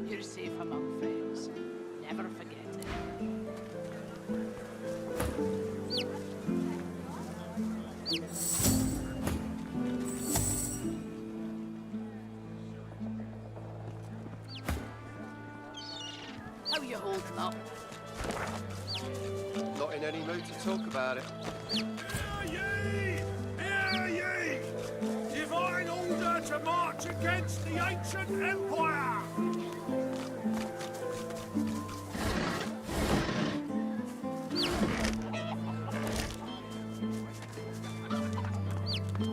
You're safe among friends. Never forget it. How you holding up? Not in any mood to talk about it. Hear ye! Hear ye! Divine order to march against the ancient empire!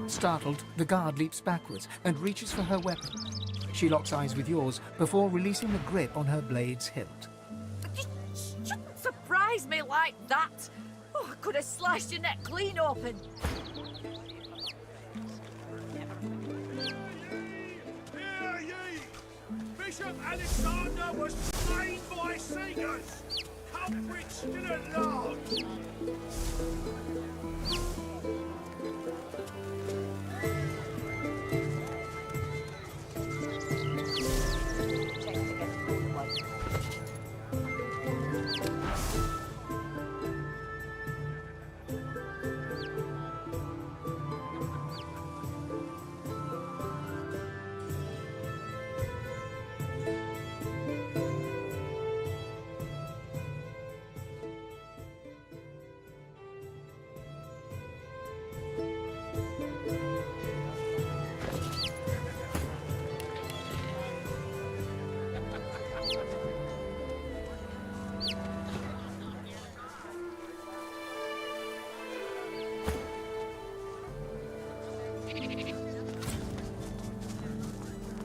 Startled, the guard leaps backwards and reaches for her weapon. She locks eyes with yours before releasing the grip on her blade's hilt. You shouldn't surprise me like that. Oh, I could have sliced your neck clean open. Hear ye! Bishop Alexander was slain by Seegers! Culprits still at large!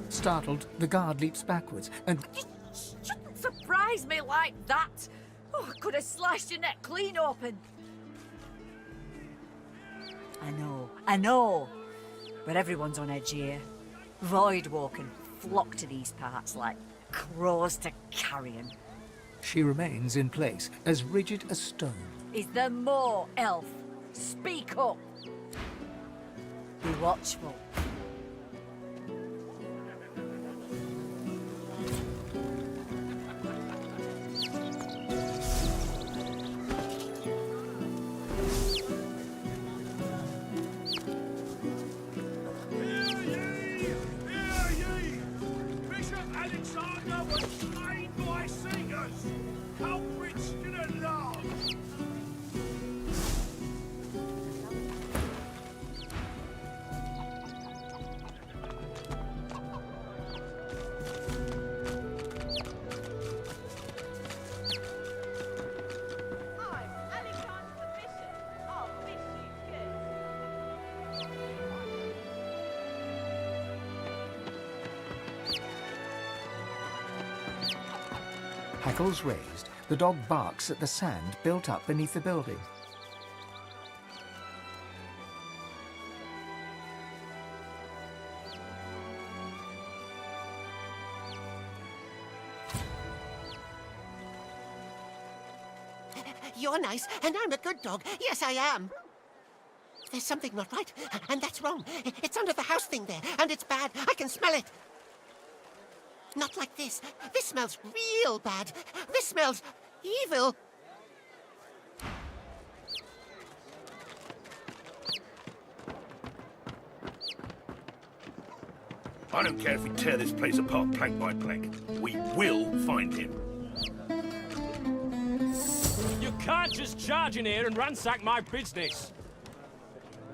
Startled, the guard leaps backwards and... You shouldn't surprise me like that. Oh, I could have sliced your neck clean open. I know. But everyone's on edge here. Voidwalk can flock to these parts like crows to carrion. She remains in place, as rigid as stone. Is there more, elf? Speak up. Be watchful. Hackles raised, the dog barks at the sand built up beneath the building. You're nice, and I'm a good dog. Yes, I am. There's something not right, and that's wrong. It's under the house thing there, and it's bad. I can smell it. Not like this. This smells real bad. This smells evil. I don't care if we tear this place apart plank by plank. We will find him. You can't just charge in here and ransack my business.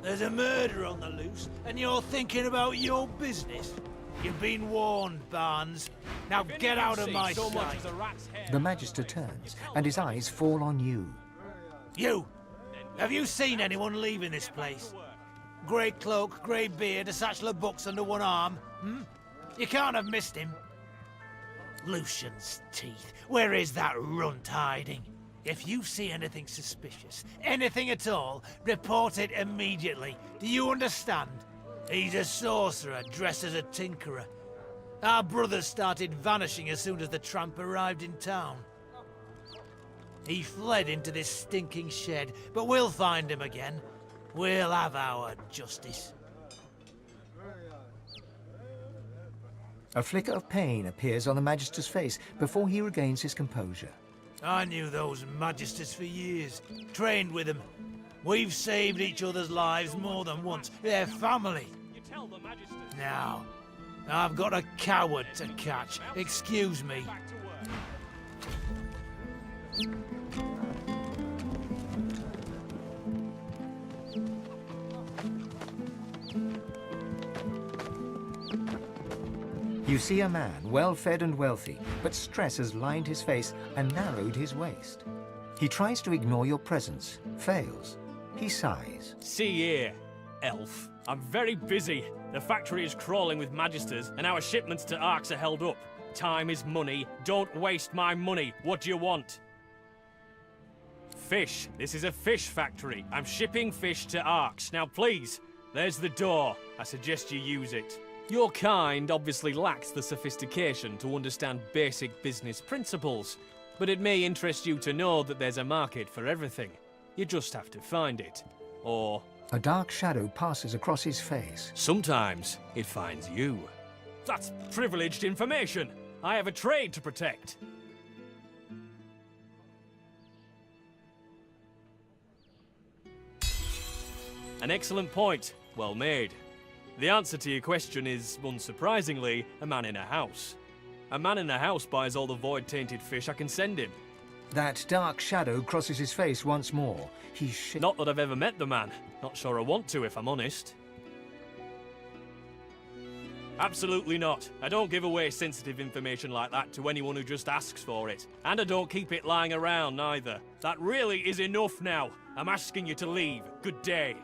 There's a murder on the loose, and you're thinking about your business? You've been warned, Barnes. Now get out of my sight. The Magister turns, and his eyes fall on you. You! Have you seen anyone leaving this place? Grey cloak, grey beard, a satchel of books under one arm, You can't have missed him. Lucian's teeth. Where is that runt hiding? If you see anything suspicious, anything at all, report it immediately. Do you understand? He's a sorcerer dressed as a tinkerer. Our brothers started vanishing as soon as the tramp arrived in town. He fled into this stinking shed, but we'll find him again. We'll have our justice. A flicker of pain appears on the Magister's face before he regains his composure. I knew those Magisters for years. Trained with them. We've saved each other's lives more than once. They're family. You tell the Magister. Now, I've got a coward to catch. Excuse me. Back to work. You see a man, well-fed and wealthy, but stress has lined his face and narrowed his waist. He tries to ignore your presence, fails. He sighs. See here, elf. I'm very busy. The factory is crawling with Magisters, and our shipments to Arks are held up. Time is money. Don't waste my money. What do you want? Fish. This is a fish factory. I'm shipping fish to Arks. Now please, there's the door. I suggest you use it. Your kind obviously lacks the sophistication to understand basic business principles, but it may interest you to know that there's a market for everything. You just have to find it. Or A dark shadow passes across his face. sometimes it finds you. That's privileged information. I have a trade to protect. An excellent point. Well made. The answer to your question is, unsurprisingly, a man in a house. A man in a house buys all the void-tainted fish I can send him. That dark shadow crosses his face once more. He's Not that I've ever met the man. Not sure I want to, if I'm honest. Absolutely not. I don't give away sensitive information like that to anyone who just asks for it. And I don't keep it lying around, neither. That really is enough now. I'm asking you to leave. Good day.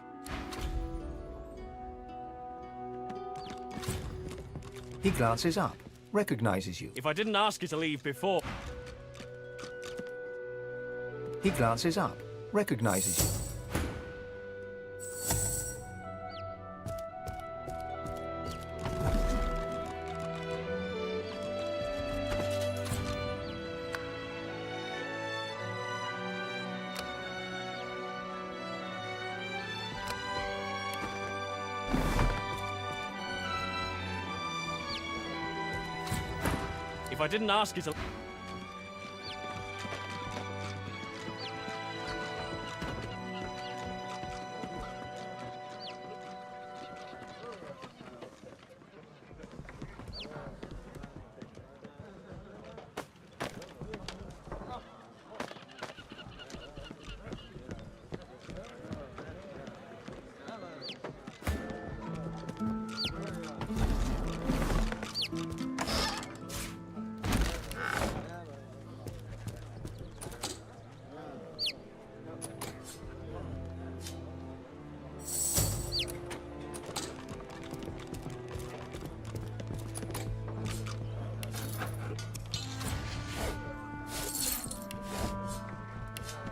He glances up, recognizes you. If I didn't ask you to leave before... He glances up, recognizes you. If I didn't ask you to...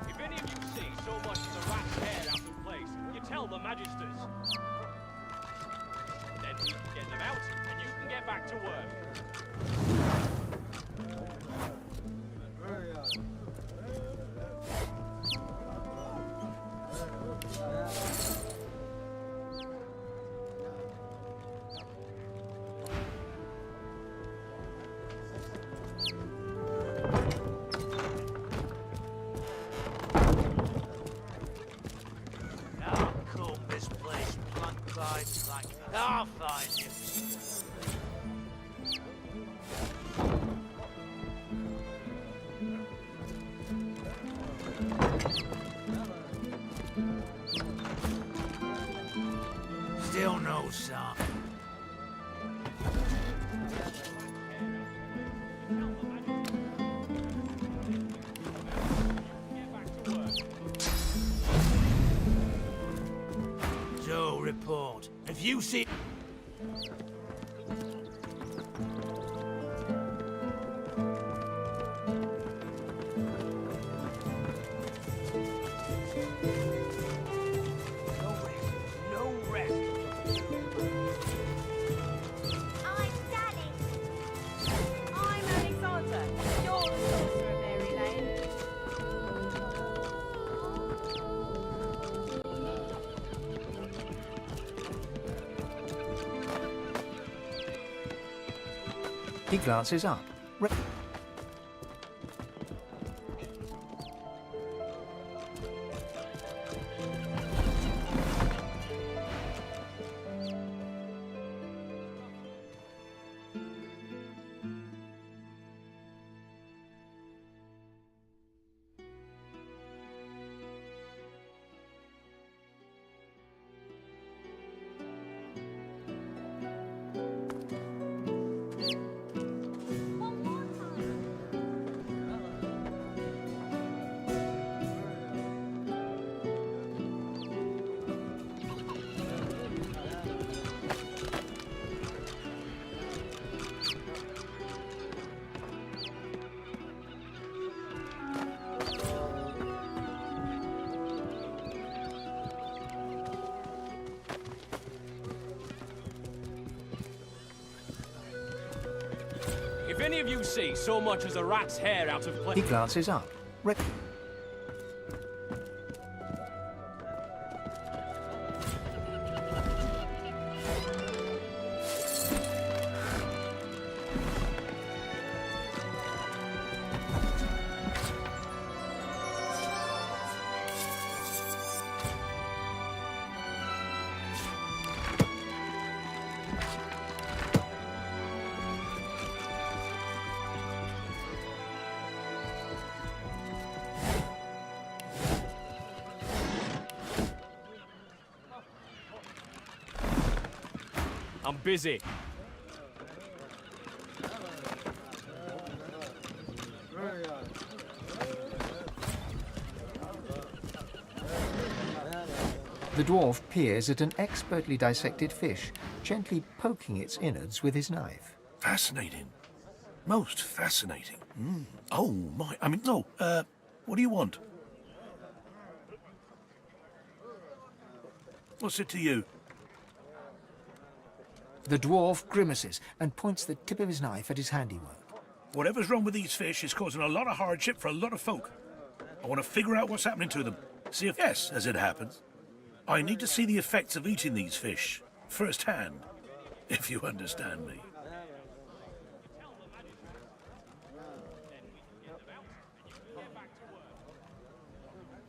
If any of you see so much as a rat's hair out of place, you tell the Magisters. Then we can get them out, and you can get back to work. I'll comb this place plank by plank. I'll find you. Still no sign. So, report. If you see... No rest. I'm Danny. I'm Alexander. You're the sorcerer of Mary Lane. He glances up. If any of you see so much as a rat's hair out of He place... glances up. I'm busy. The dwarf peers at an expertly dissected fish, gently poking its innards with his knife. Fascinating. Most fascinating. Oh, my. I mean, no. What do you want? What's it to you? The dwarf grimaces and points the tip of his knife at his handiwork. Whatever's wrong with these fish is causing a lot of hardship for a lot of folk. I want to figure out what's happening to them. See if, yes, as it happens. I need to see the effects of eating these fish firsthand, if you understand me.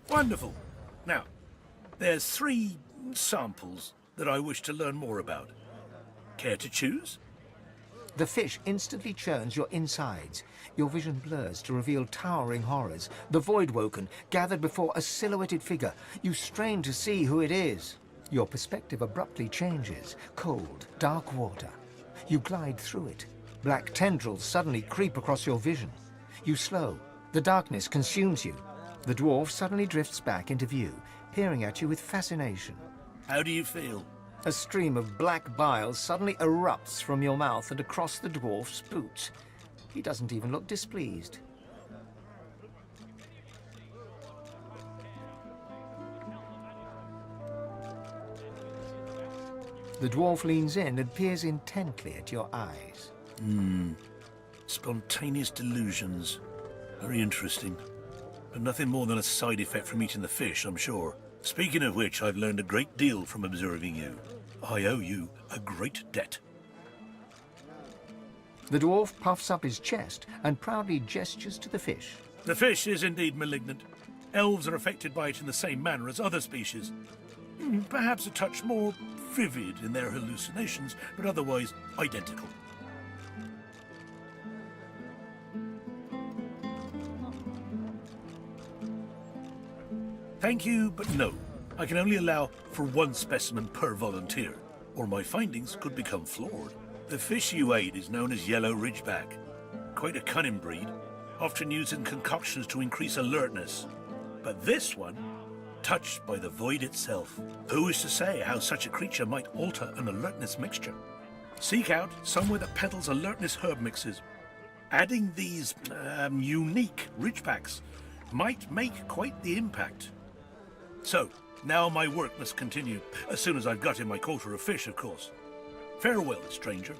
Wonderful. Now, there's 3 samples that I wish to learn more about. Care to choose? The fish instantly churns your insides. Your vision blurs to reveal towering horrors. The Voidwoken, gathered before a silhouetted figure. You strain to see who it is. Your perspective abruptly changes. Cold, dark water. You glide through it. Black tendrils suddenly creep across your vision. You slow. The darkness consumes you. The dwarf suddenly drifts back into view, peering at you with fascination. How do you feel? A stream of black bile suddenly erupts from your mouth and across the dwarf's boots. He doesn't even look displeased. The dwarf leans in and peers intently at your eyes. Spontaneous delusions. Very interesting. But nothing more than a side effect from eating the fish, I'm sure. Speaking of which, I've learned a great deal from observing you. I owe you a great debt. The dwarf puffs up his chest and proudly gestures to the fish. The fish is indeed malignant. Elves are affected by it in the same manner as other species. Perhaps a touch more vivid in their hallucinations, but otherwise identical. Thank you, but no. I can only allow for 1 specimen per volunteer, or my findings could become flawed. The fish you ate is known as yellow ridgeback. Quite a cunning breed, often used in concoctions to increase alertness. But this one, touched by the void itself. Who is to say how such a creature might alter an alertness mixture? Seek out somewhere that peddles alertness herb mixes. Adding these unique ridgebacks might make quite the impact. So, now my work must continue, as soon as I've got in my quota of fish, of course. Farewell, stranger.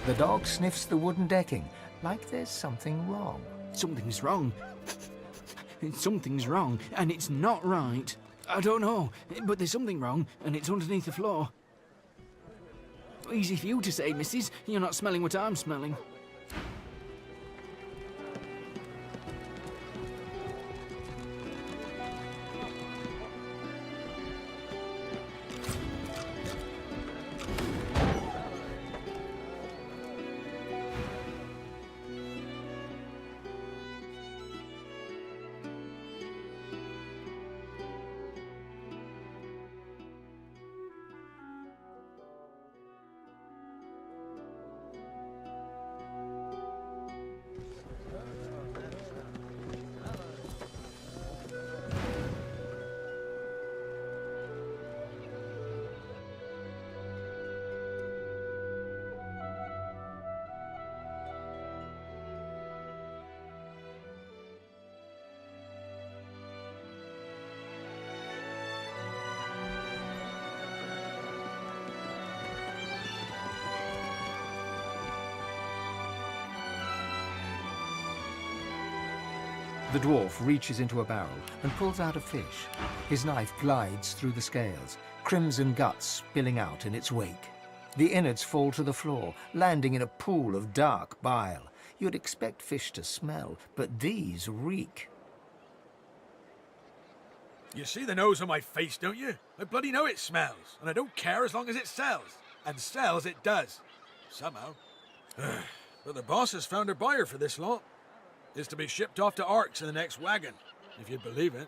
The dog sniffs the wooden decking, like there's something wrong. Something's wrong. Something's wrong, and it's not right. I don't know, but there's something wrong, and it's underneath the floor. Easy for you to say, missus. You're not smelling what I'm smelling. The dwarf reaches into a barrel and pulls out a fish. His knife glides through the scales, crimson guts spilling out in its wake. The innards fall to the floor, landing in a pool of dark bile. You'd expect fish to smell, but these reek. You see the nose on my face, don't you? I bloody know it smells, and I don't care as long as it sells. And sells it does. Somehow. But the boss has found a buyer for this lot. Is to be shipped off to Arks in the next wagon, if you believe it.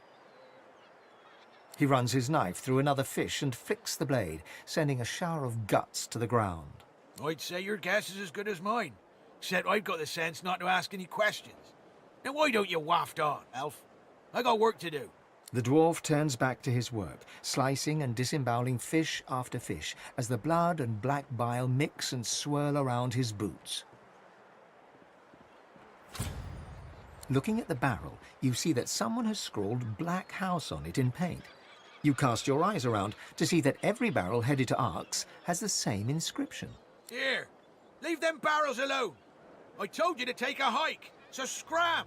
He runs his knife through another fish and flicks the blade, sending a shower of guts to the ground. I'd say your guess is as good as mine, except I've got the sense not to ask any questions. Now why don't you waft on, elf? I got work to do. The dwarf turns back to his work, slicing and disemboweling fish after fish, as the blood and black bile mix and swirl around his boots. Looking at the barrel, you see that someone has scrawled Black House on it in paint. You cast your eyes around to see that every barrel headed to Arks has the same inscription. Here, leave them barrels alone. I told you to take a hike, so scram.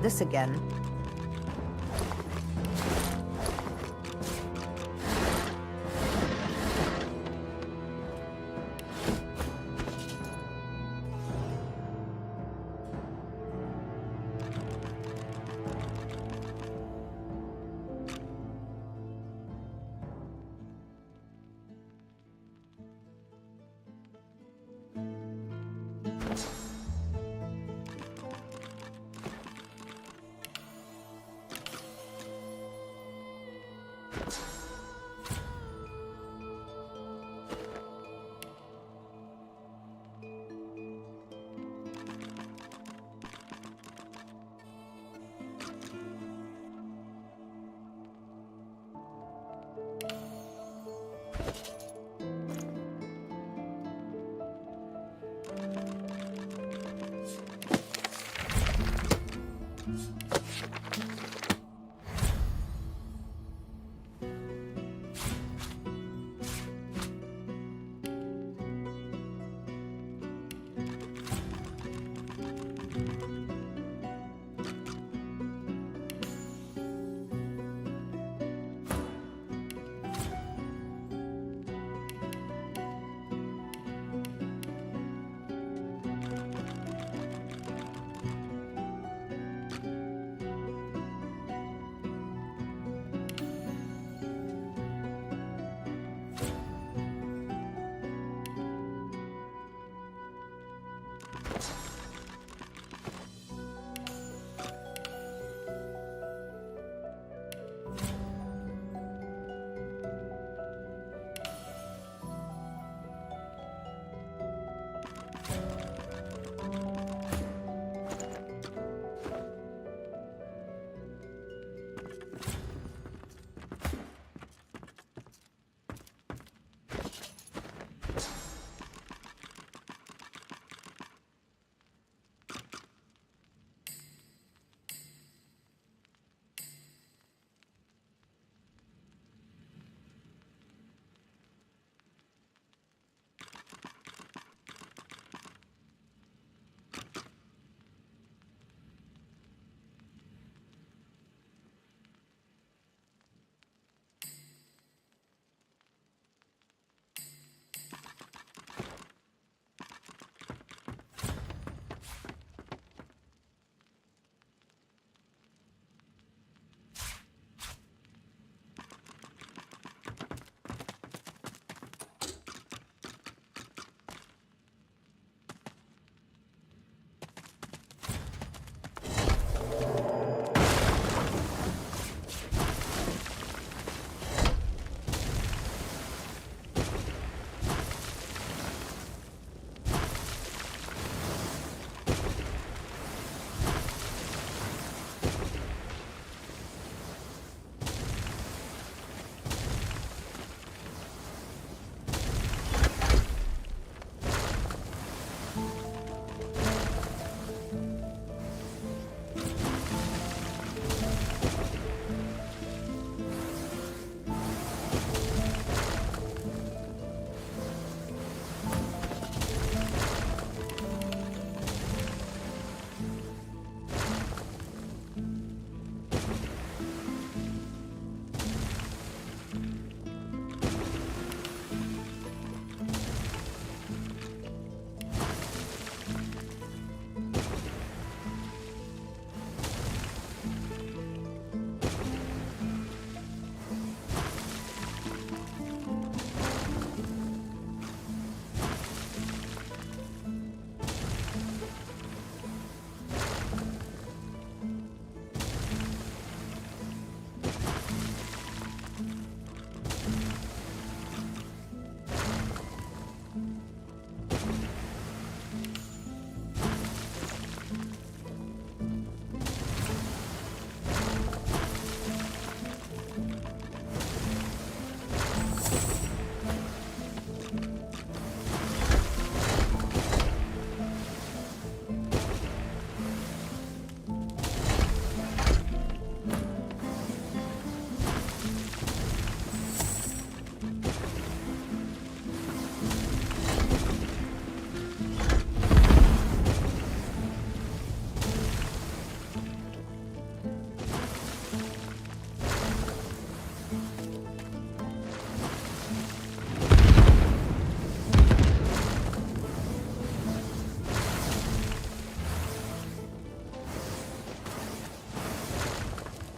This again.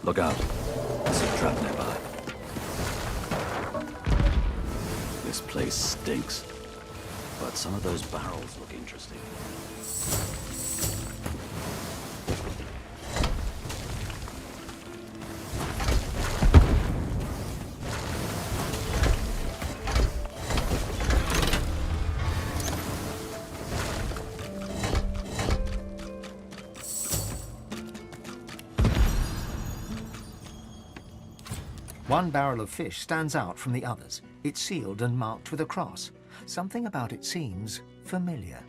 Look out. There's a trap nearby. This place stinks. But some of those barrels look interesting. One barrel of fish stands out from the others. It's sealed and marked with a cross. Something about it seems familiar.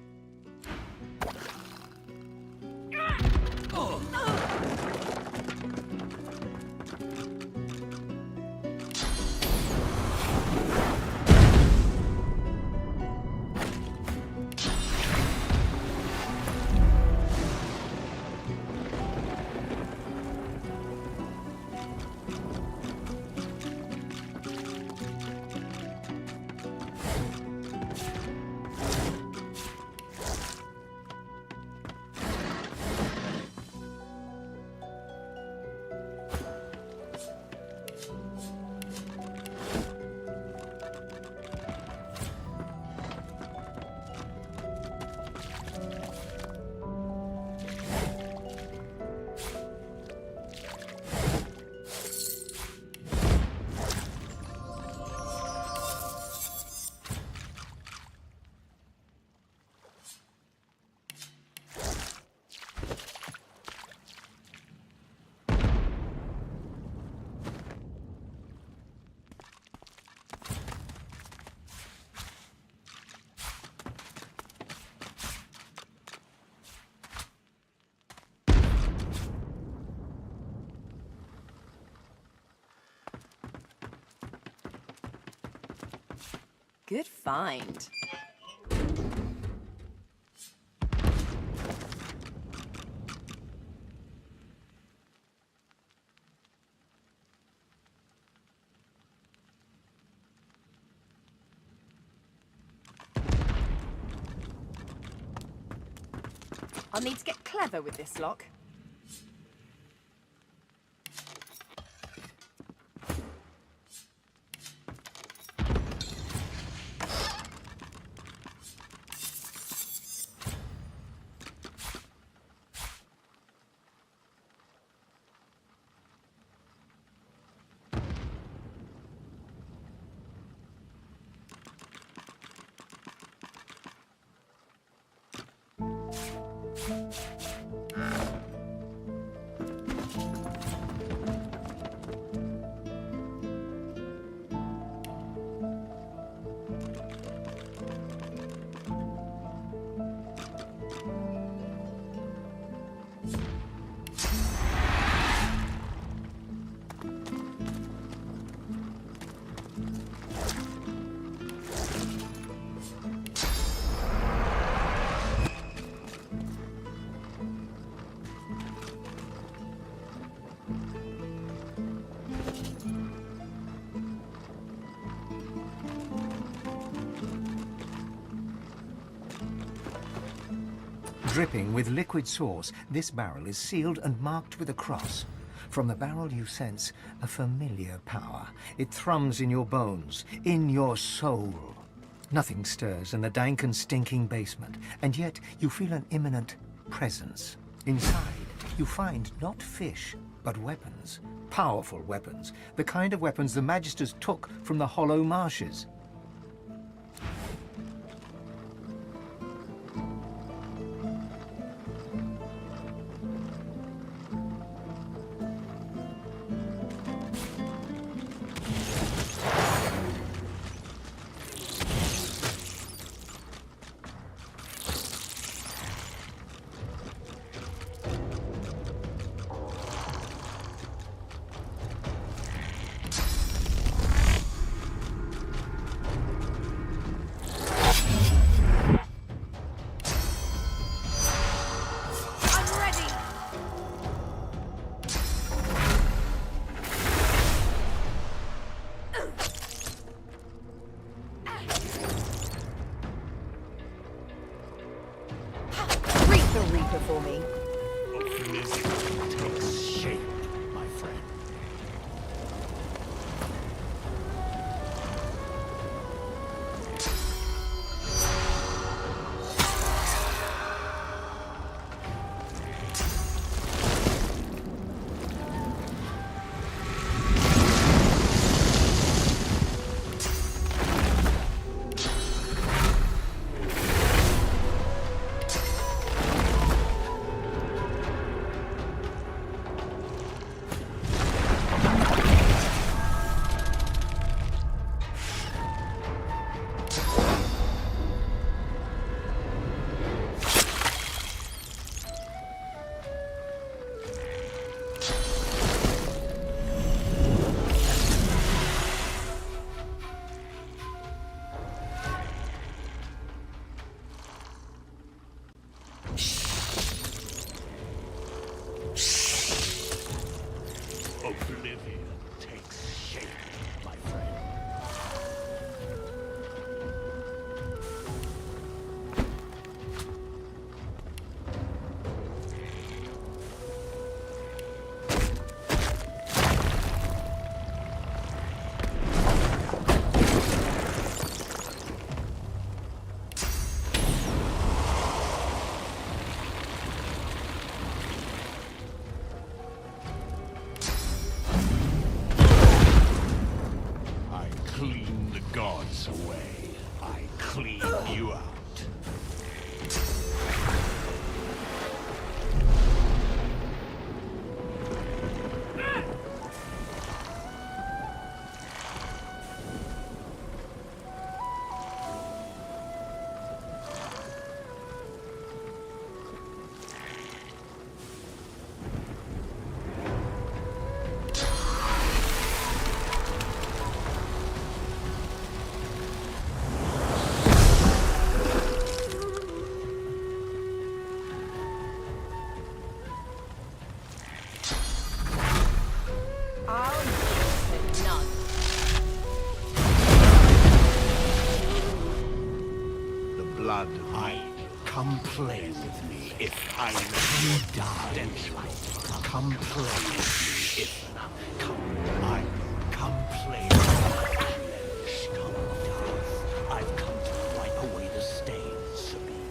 Good find. I'll need to get clever with this lock. Dripping with liquid sauce, this barrel is sealed and marked with a cross. From the barrel you sense a familiar power. It thrums in your bones, in your soul. Nothing stirs in the dank and stinking basement, and yet you feel an imminent presence. Inside, you find not fish, but weapons. Powerful weapons. The kind of weapons the Magisters took from the hollow marshes. For me. Optimism takes shape, my friend. gods away, I clean you out. Come play with me if I let you die. Come play with me if come play with me. Come die. I've come to wipe away the stains, Sabine.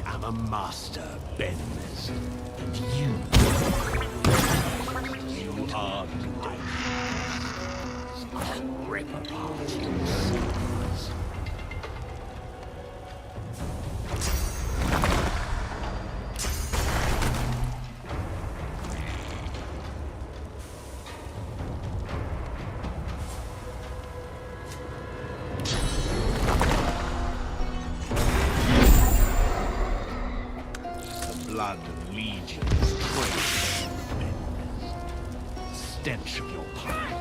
I'm a master, Benz, and you are my I'll rip apart your souls. Blood of legions trails the stench of your past.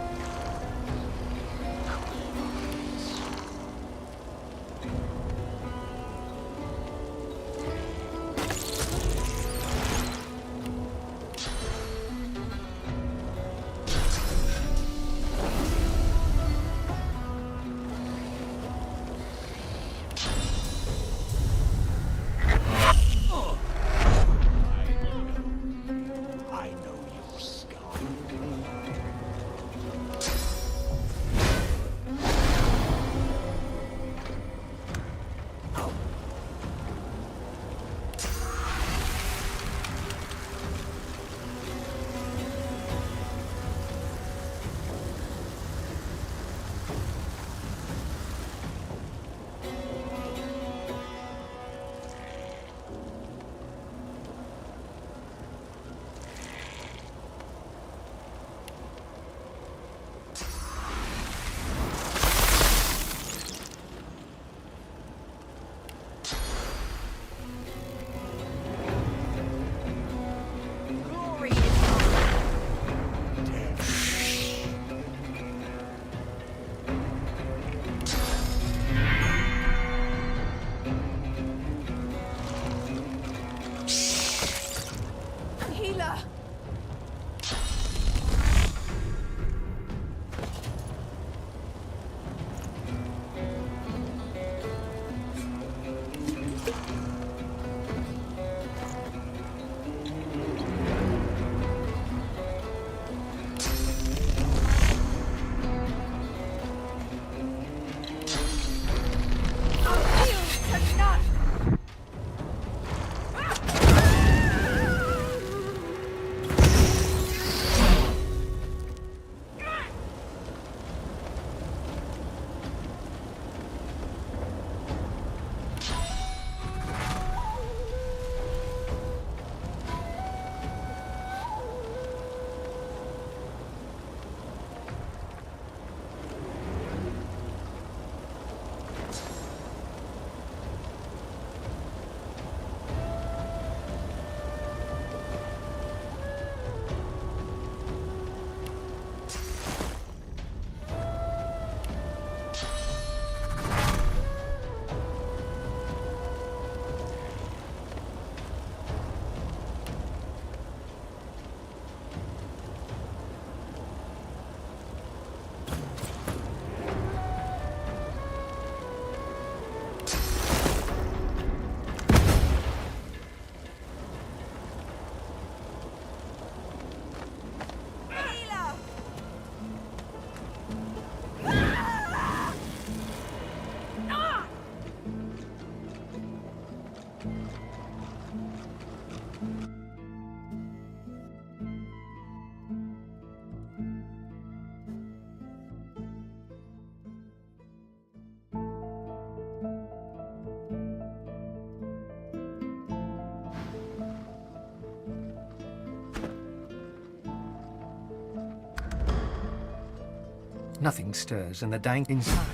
Nothing stirs in the dank inside.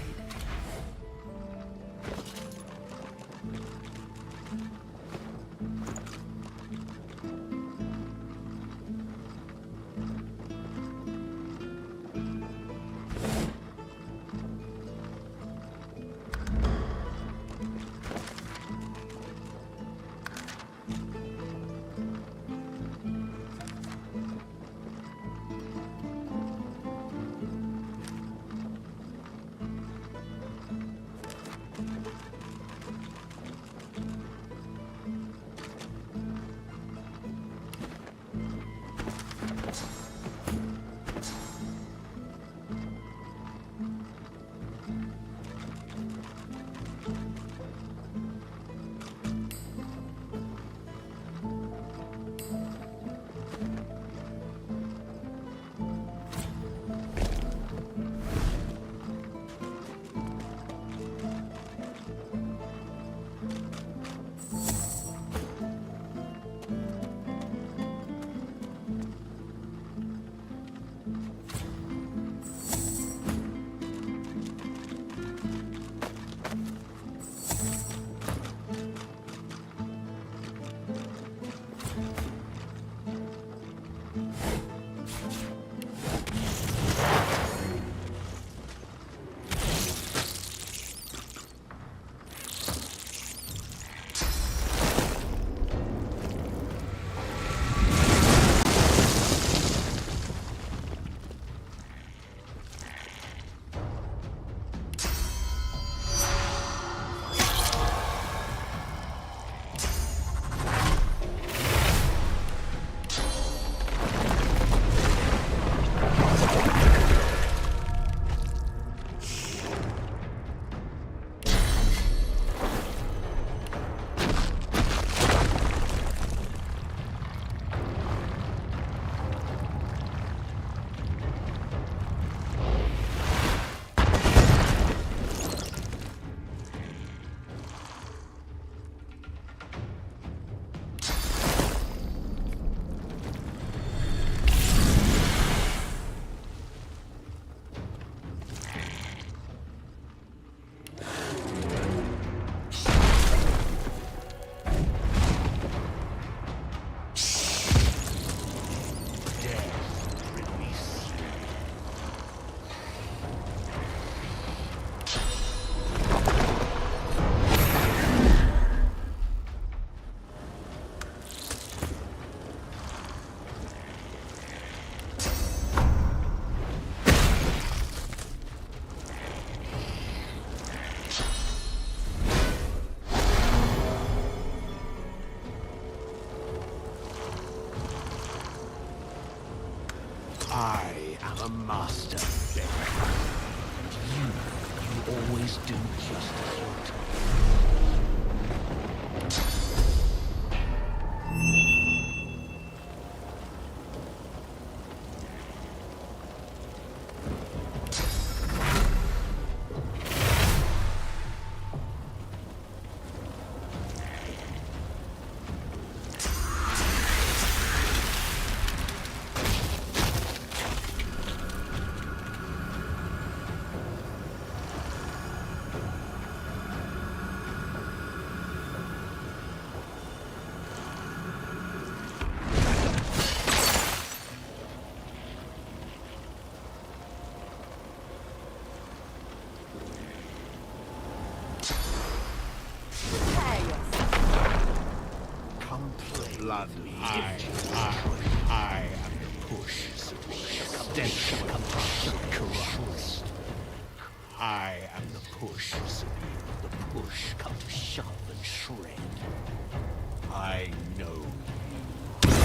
I am a master, and you always do just as you're told. Love me. I am the push. Stench of corrupts. I am the push. The push comes sharp and shred. I know you.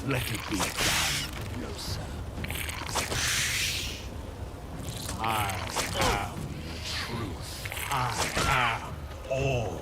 Let it be done, no sir. I am the truth. I am all.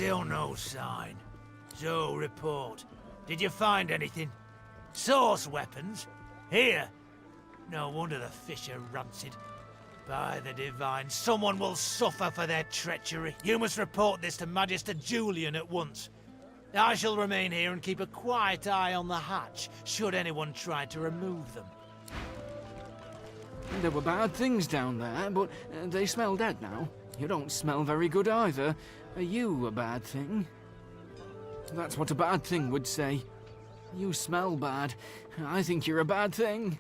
Still no sign. So, report. Did you find anything? Source weapons? Here? No wonder the fish are rancid. By the divine, someone will suffer for their treachery. You must report this to Magister Julian at once. I shall remain here and keep a quiet eye on the hatch, should anyone try to remove them. There were bad things down there, but they smell dead now. You don't smell very good either. Are you a bad thing? That's what a bad thing would say. You smell bad. I think you're a bad thing.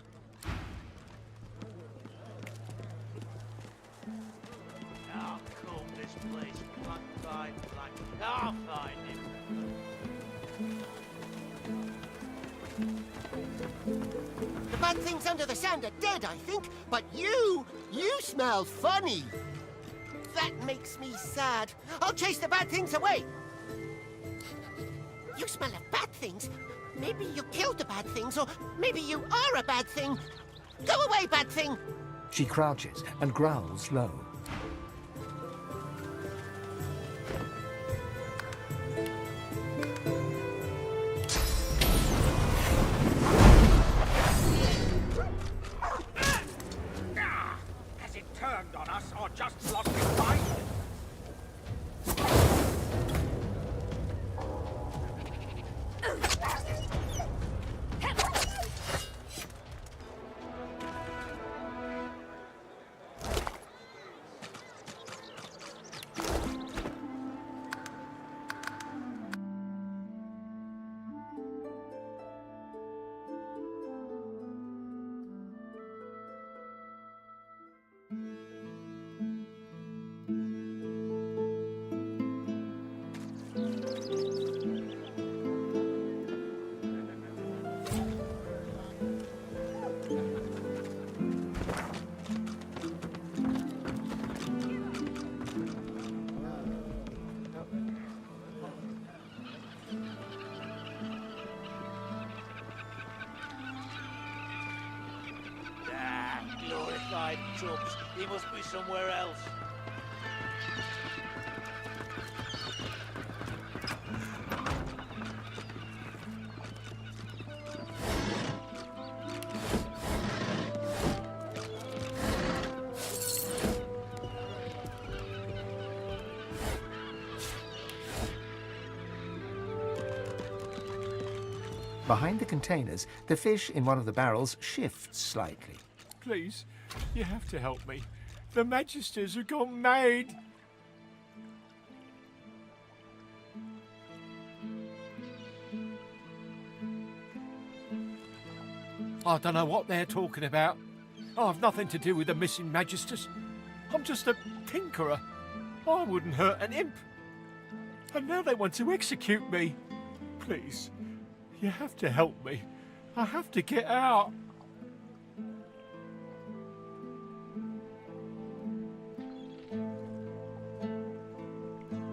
I'll comb this place blank by blank. I'll find him. The bad things under the sand are dead, I think. But you smell funny. That makes me sad. I'll chase the bad things away. You smell of bad things? Maybe you killed the bad things, or maybe you are a bad thing. Go away, bad thing! She crouches and growls low. Has it turned on us or just lost its mind? Glorified chumps. He must be somewhere else. Behind the containers, the fish in one of the barrels shifts slightly. Please, you have to help me. The Magisters have gone mad. I don't know what they're talking about. I've nothing to do with the missing Magisters. I'm just a tinkerer. I wouldn't hurt an imp. And now they want to execute me. Please, you have to help me. I have to get out.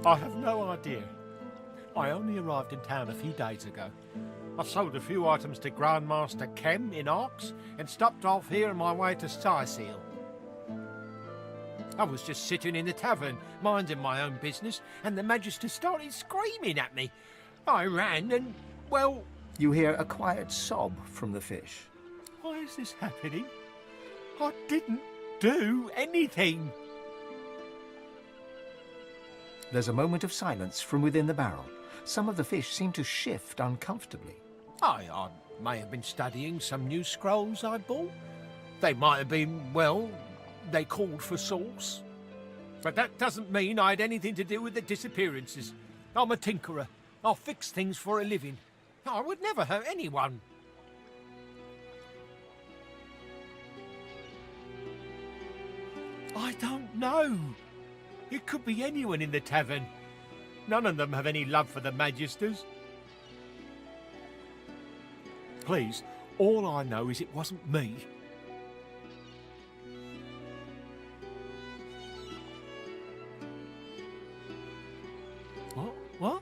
I have no idea. I only arrived in town a few days ago. I sold a few items to Grandmaster Kem in Arx and stopped off here on my way to Skyseal. I was just sitting in the tavern, minding my own business, and the Magister started screaming at me. I ran and, well... You hear a quiet sob from the fish. Why is this happening? I didn't do anything. There's a moment of silence from within the barrel. Some of the fish seem to shift uncomfortably. I may have been studying some new scrolls I bought. They might have been, well, they called for sauce. But that doesn't mean I had anything to do with the disappearances. I'm a tinkerer. I'll fix things for a living. I would never hurt anyone. I don't know. It could be anyone in the tavern. None of them have any love for the Magisters. Please, all I know is it wasn't me. What?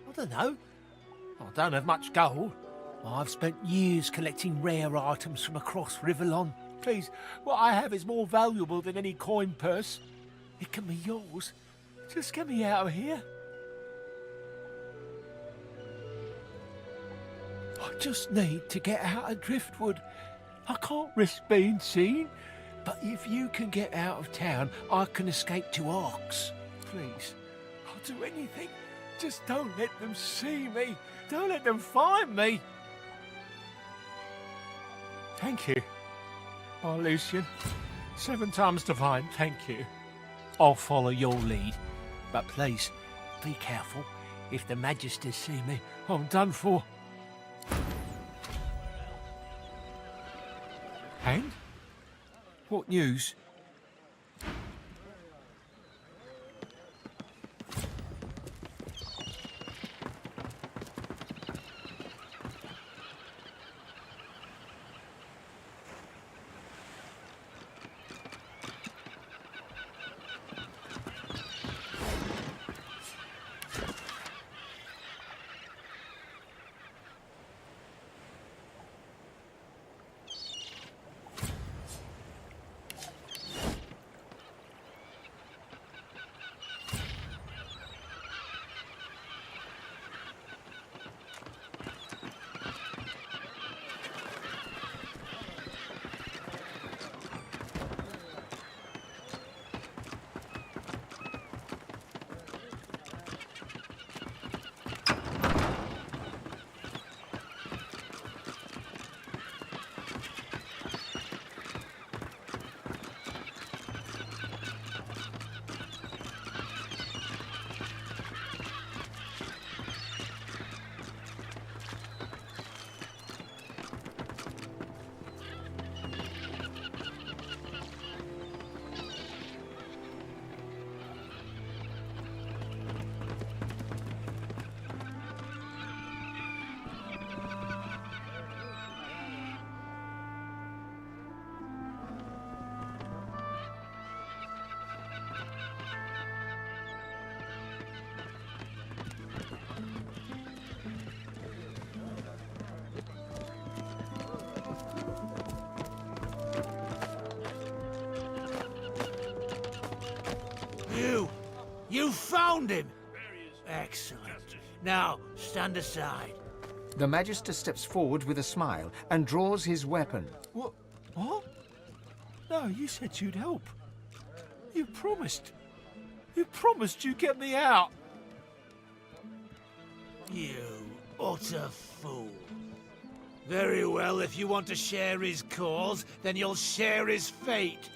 I don't know. I don't have much gold. I've spent years collecting rare items from across Riverlon. Please, what I have is more valuable than any coin purse. It can be yours. Just get me out of here. just need to get out of Driftwood. I can't risk being seen, but if you can get out of town, I can escape to Arks. Please, I'll do anything. Just don't let them see me. Don't let them find me. Thank you. Oh, Lucian. 7 times divine, thank you. I'll follow your lead. But please, be careful. If the Magisters see me, I'm done for. And? What news? You found him! Excellent. Now, stand aside. The Magister steps forward with a smile and draws his weapon. What? What? No, you said you'd help. You promised. You promised you'd get me out. You utter fool. Very well, if you want to share his cause, then you'll share his fate.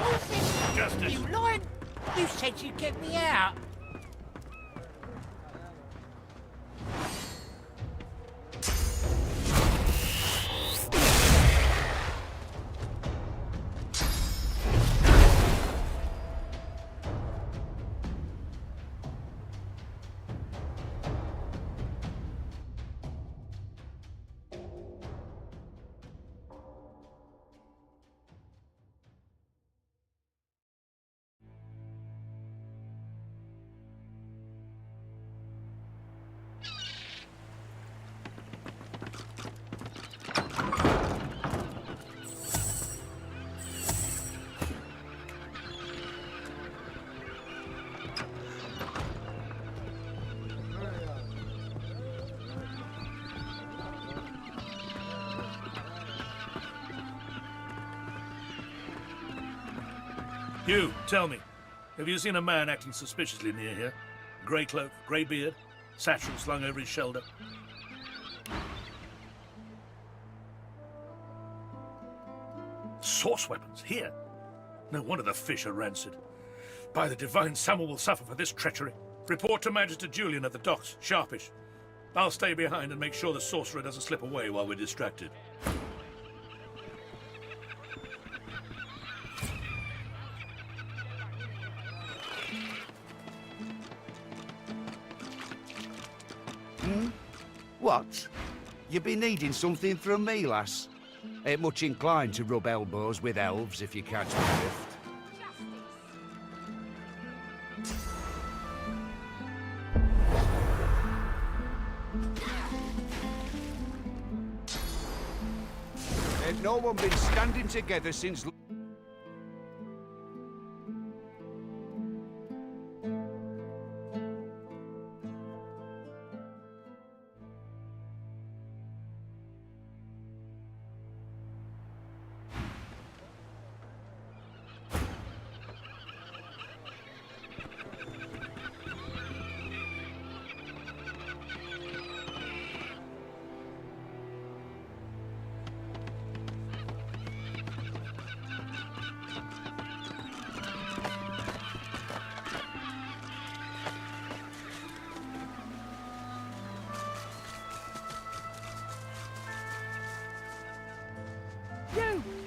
please. Justice. You lying? You said you'd get me out. Hugh, tell me, have you seen a man acting suspiciously near here? Grey cloak, grey beard, satchel slung over his shoulder. Source weapons, here? No wonder the fish are rancid. By the divine, someone will suffer for this treachery. Report to Magister Julian at the docks, sharpish. I'll stay behind and make sure the sorcerer doesn't slip away while we're distracted. What? You be needing something from me, lass? Ain't much inclined to rub elbows with elves, if you catch my drift. Ain't no one been standing together since...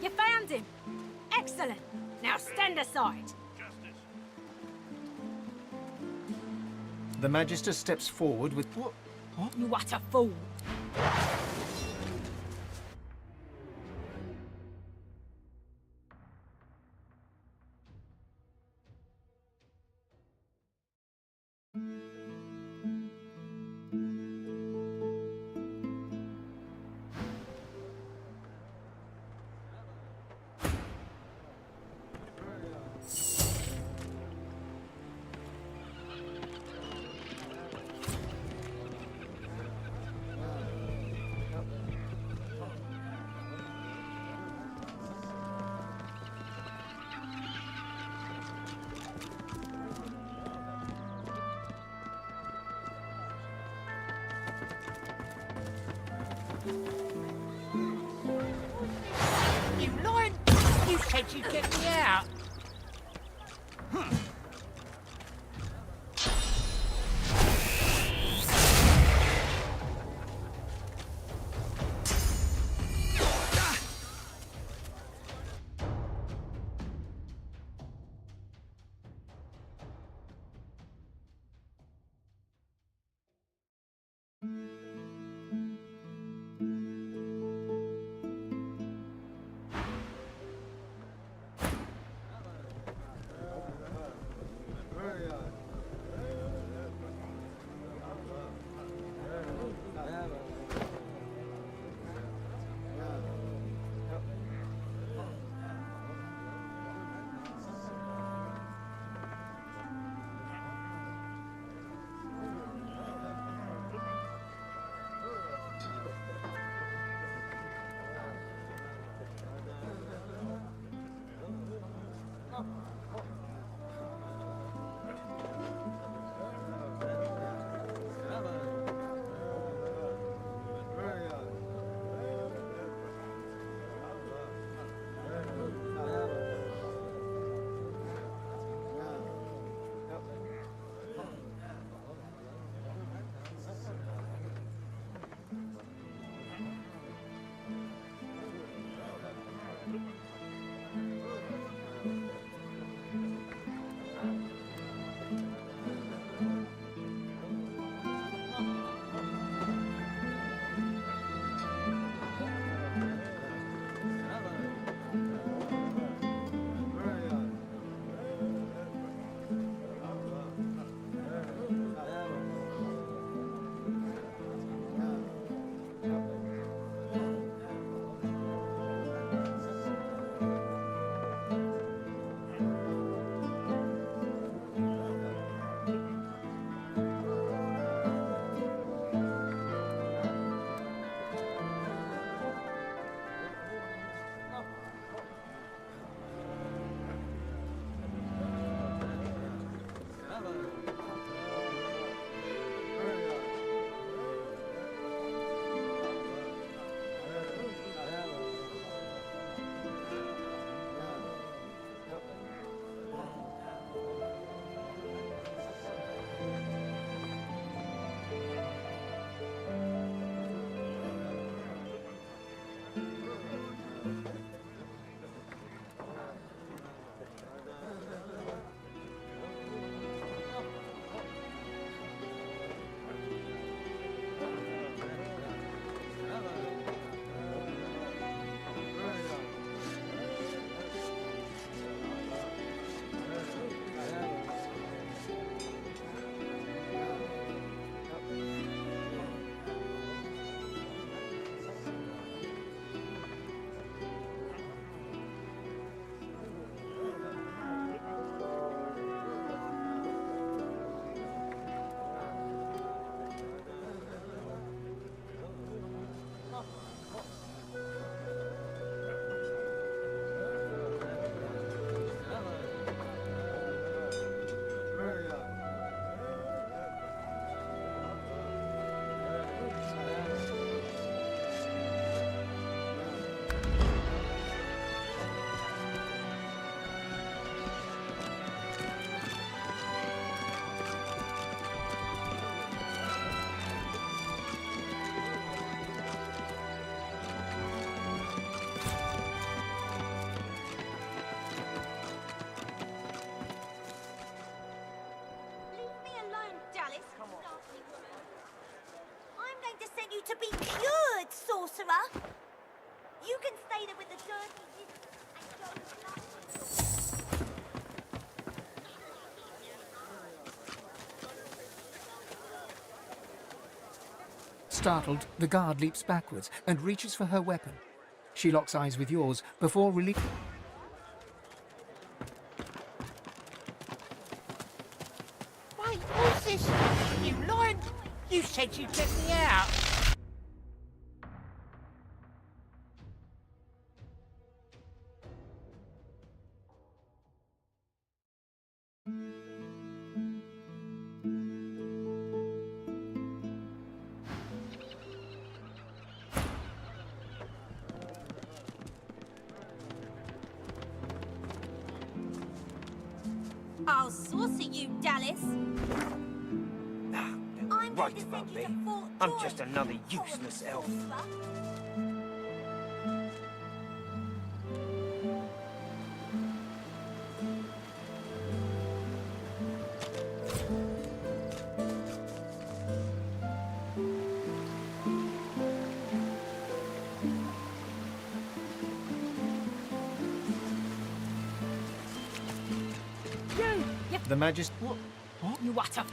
You found him! Excellent! Now stand aside! The Magister steps forward with... What? You utter fool! You lying? You said you'd get me out. to be cured, sorcerer. You can stay there with the dirty wizard and go to Startled, the guard leaps backwards and reaches for her weapon. She locks eyes with yours before releasing. Wait, what's this? You lied. You said you'd get me out. I'll saucer you, Dallas. I'm Right, going to send Bumby. you to Fort I'm Joy. just another useless elf. The Majesty. You utter...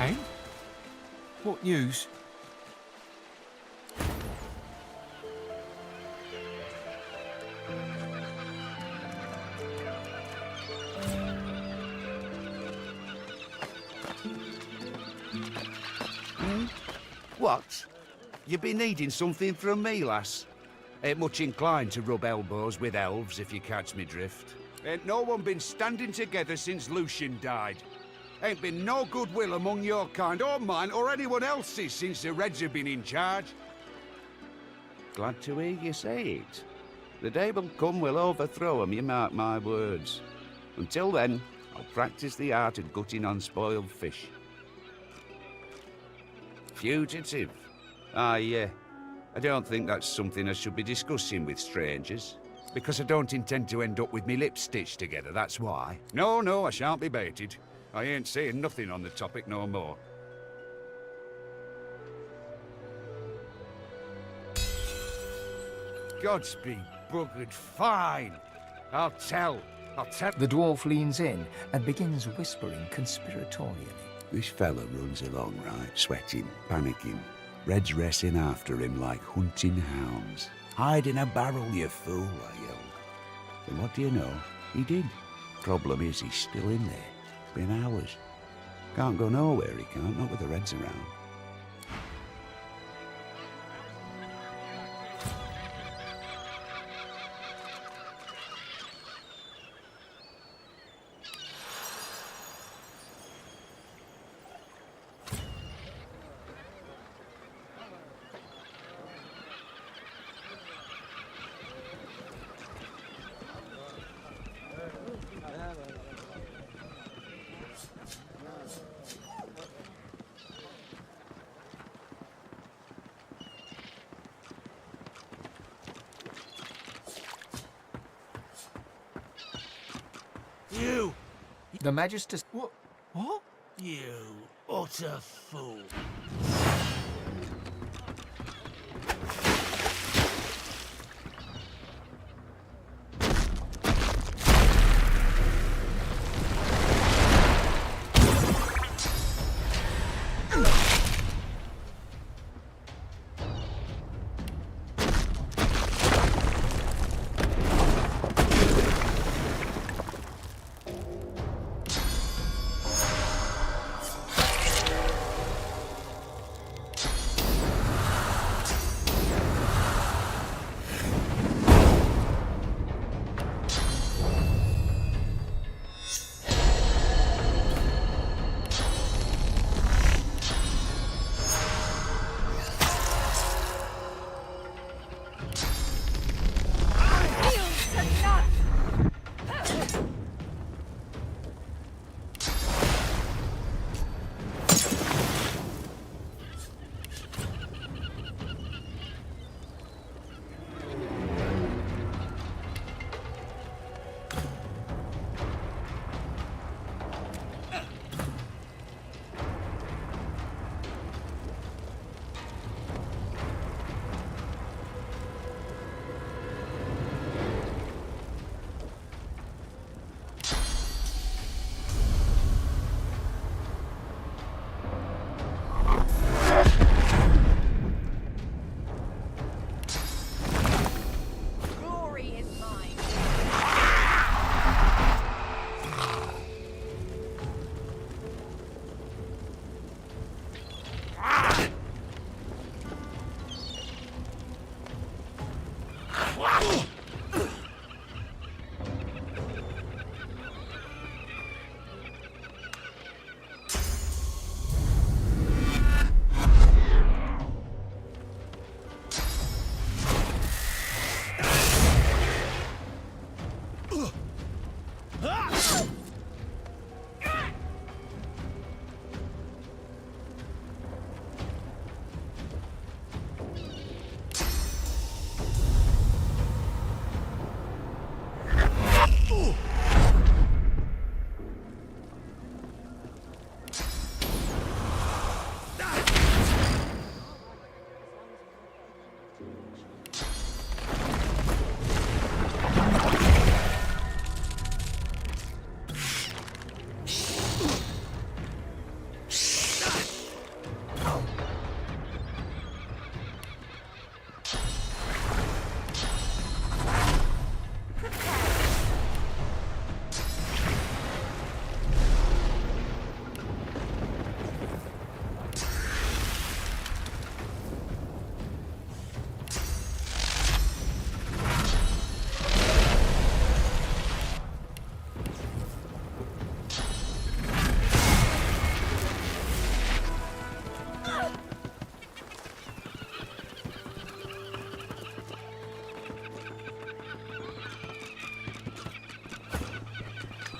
And? What news? What? You be needing something from me, lass? Ain't much inclined to rub elbows with elves, if you catch me drift. Ain't no one been standing together since Lucian died. Ain't been no goodwill among your kind, or mine, or anyone else's since the Reds have been in charge. Glad to hear you say it. The day will come we'll overthrow 'em, you mark my words. Until then, I'll practice the art of gutting unspoiled fish. Fugitive? I don't think that's something I should be discussing with strangers. Because I don't intend to end up with me lips stitched together, that's why. No, I shan't be baited. I ain't saying nothing on the topic no more. God's been buggered fine. I'll tell. The dwarf leans in and begins whispering conspiratorially. This fella runs along right, sweating, panicking. Red's racing after him like hunting hounds. Hide in a barrel, you fool, I yelled. And what do you know? He did. Problem is, he's still in there. Been hours. Can't go nowhere, he can't, not with the Reds around. You! The Magister... What? You utter fool.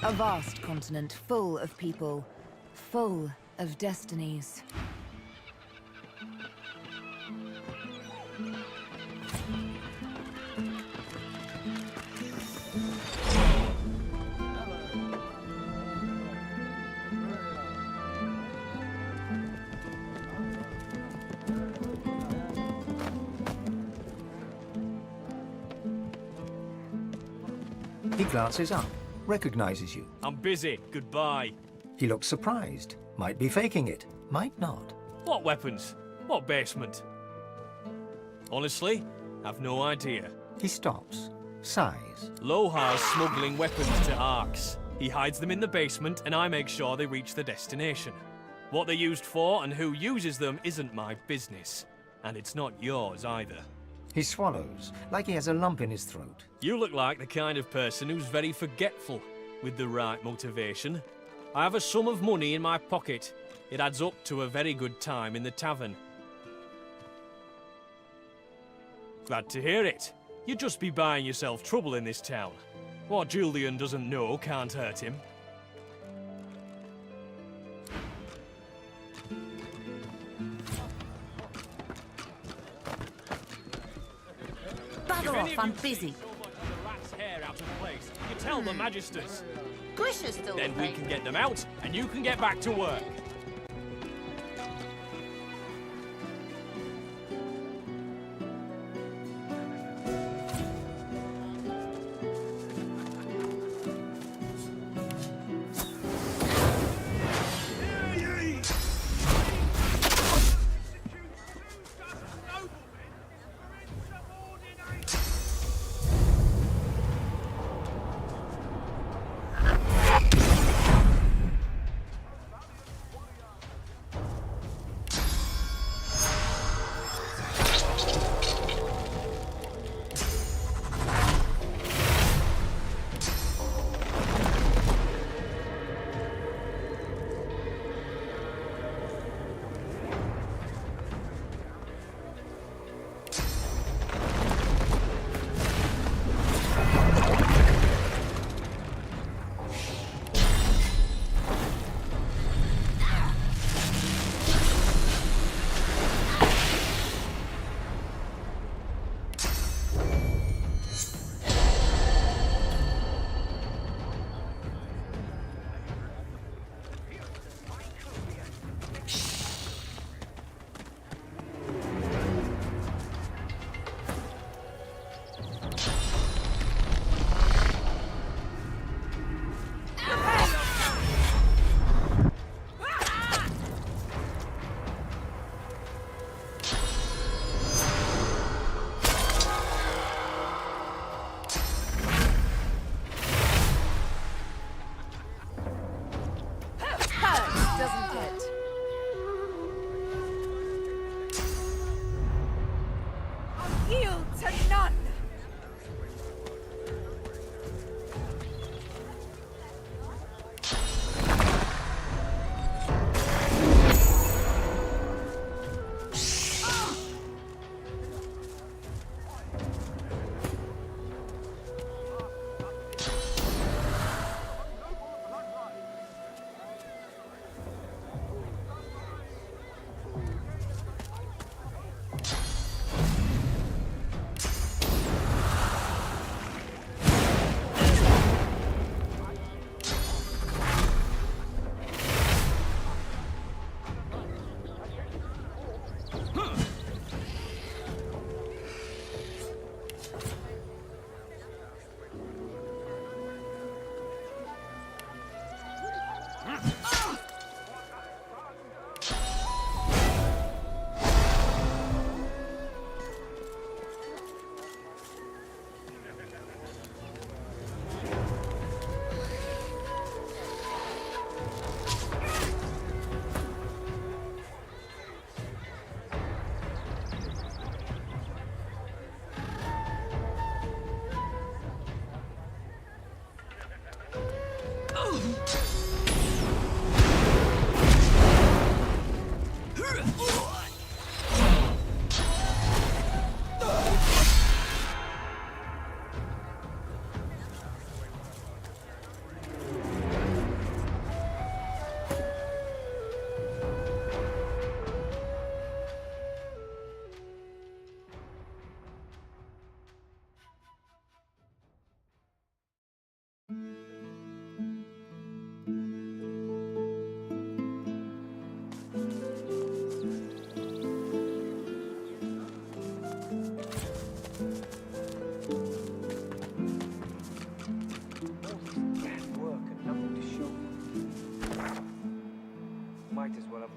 A vast continent full of people, full of destinies. He glances up, recognizes you. I'm busy. Goodbye. He looks surprised. Might be faking it, might not. What weapons? What basement? Honestly, I've no idea. He stops, sighs. Lohar's smuggling weapons to Arks. He hides them in the basement, and I make sure they reach the destination. What they're used for and who uses them isn't my business. And it's not yours either. He swallows, like he has a lump in his throat. You look like the kind of person who's very forgetful, with the right motivation. I have a sum of money in my pocket. It adds up to a very good time in the tavern. Glad to hear it. You'd just be buying yourself trouble in this town. What Julian doesn't know can't hurt him. Bugger off, I'm busy. Rat's hair out of place. You tell the Magisters. Grisha's still Then the we thing. can get them out, and you can get back to work.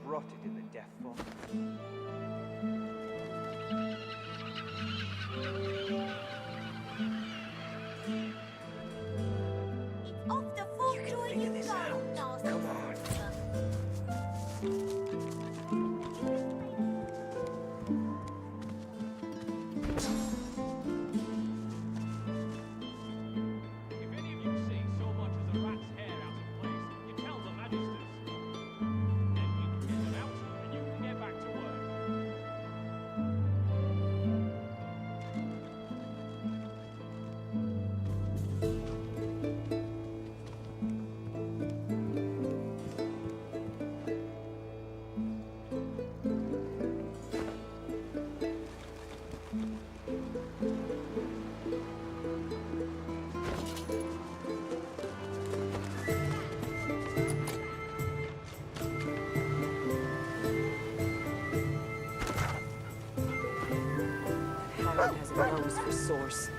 rotted in the death fog. Off the full joy you go, nasty. Come on. If any of you see so much as a rat's hair out of place, you tell the magisters. Then we can get them out, and you can get back to work. Hound has a nose for sauce.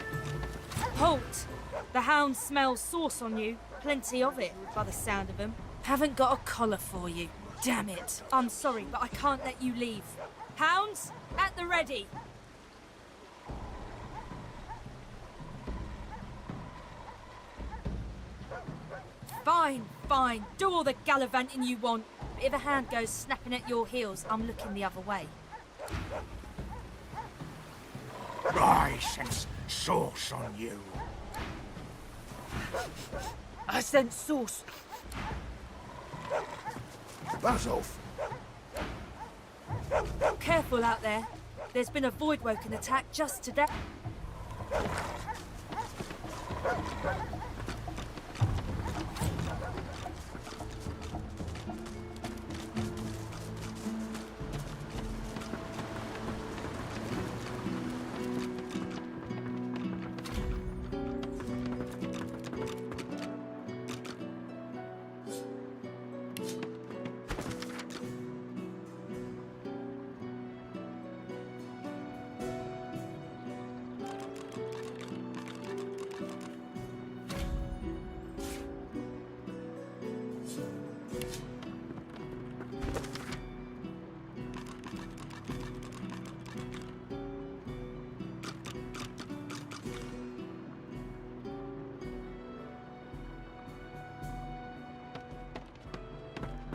Halt! The hound smells sauce on you. Plenty of it, by the sound of them. Haven't got a collar for you. Damn it. I'm sorry, but I can't let you leave. Hounds, at the ready. Fine, fine. Do all the gallivanting you want. But if a hound goes snapping at your heels, I'm looking the other way. I sense sauce on you. I sense sauce. Buzz off. Careful out there. There's been a Voidwoken attack just today.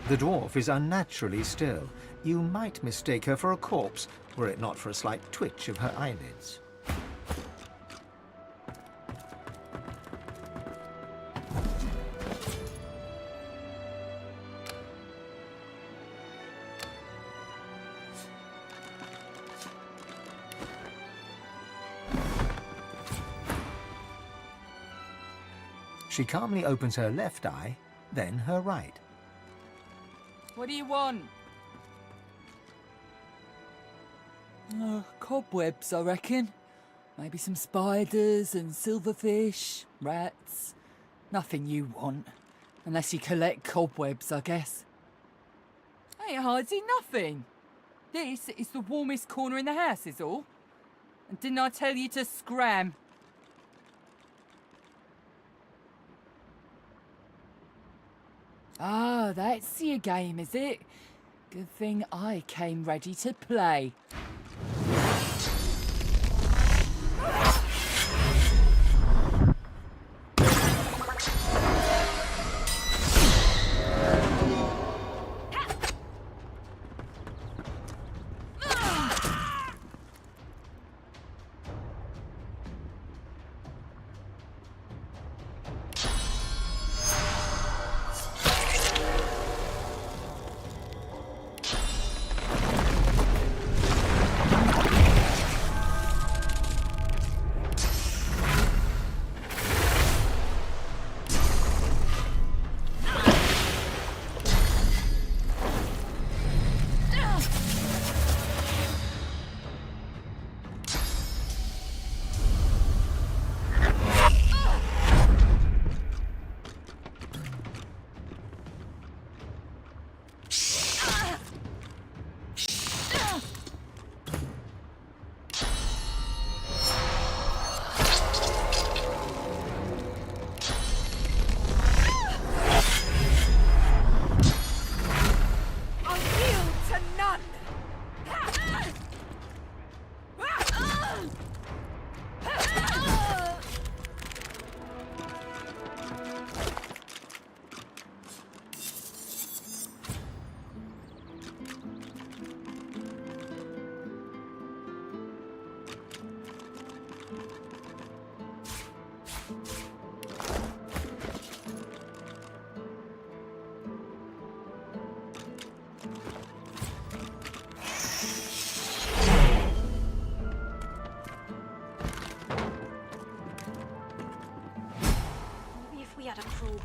The dwarf is unnaturally still. You might mistake her for a corpse, were it not for a slight twitch of her eyelids. She calmly opens her left eye, then her right. What do you want? Cobwebs, I reckon. Maybe some spiders and silverfish, rats. Nothing you want. Unless you collect cobwebs, I guess. Ain't hardly nothing. This is the warmest corner in the house, is all. And didn't I tell you to scram? Ah, that's your game, is it? Good thing I came ready to play.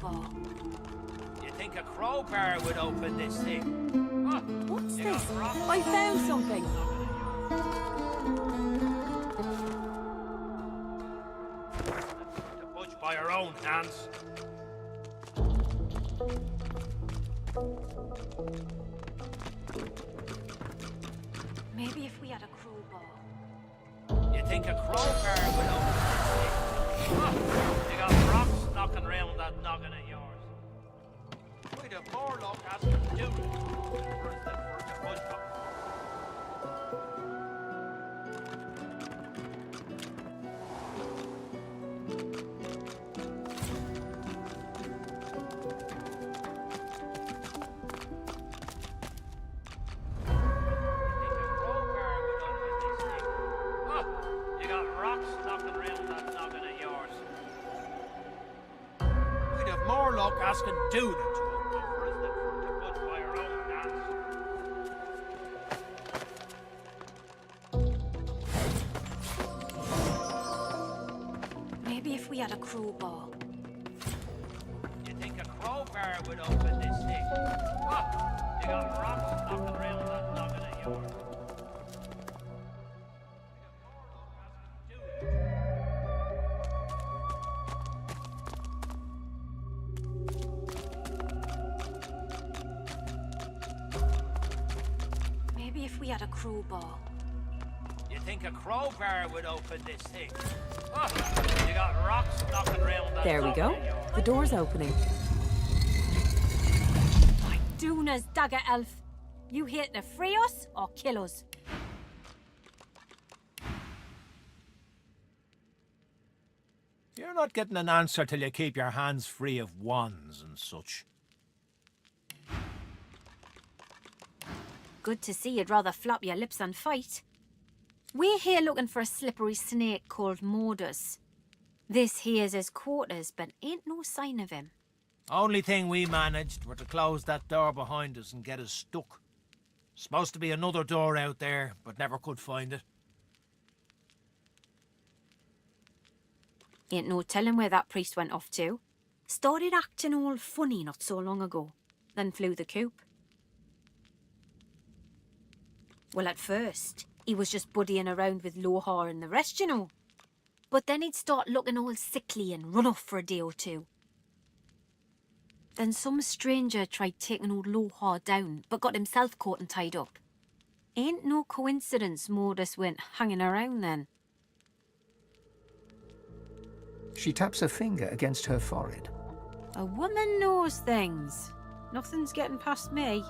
crowbar. You think a crowbar would open this thing? What's this? I found something. To budge by our own hands. Maybe if we had a crowbar. You think a crowbar would open this thing? You got rocks knocking around that noggin of yours. We'd have more luck asking to do it for us than for it to budge by. You got rocks knocking around that noggin of yours. We'd have more luck asking Duna to open it for us than for it to budge by our own hands. Maybe if we had a crowbar. You think a crowbar would open this thing? You got rocks knocking around that noggin of yours. Maybe if we had a crowbar. You think a crowbar would open this thing? You got rocks knocking around that There we go. noggin of yours. The door's opening. Duna's dagger elf. You here to free us or kill us? You're not getting an answer till you keep your hands free of wands and such. Good to see you'd rather flop your lips and fight. We're here looking for a slippery snake called Mordus. This here's his quarters, but ain't no sign of him. Only thing we managed were to close that door behind us and get us stuck. Supposed to be another door out there, but never could find it. Ain't no telling where that priest went off to. Started acting all funny not so long ago, then flew the coop. Well, at first, he was just buddying around with Lohar and the rest, you know. But then he'd start looking all sickly and run off for a day or two. Then some stranger tried taking old Lohar down, but got himself caught and tied up. Ain't no coincidence Mordus went hanging around then. She taps her finger against her forehead. A woman knows things. Nothing's getting past me.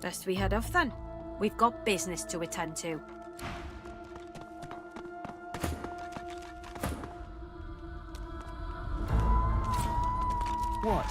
Best we head off then. We've got business to attend to. What?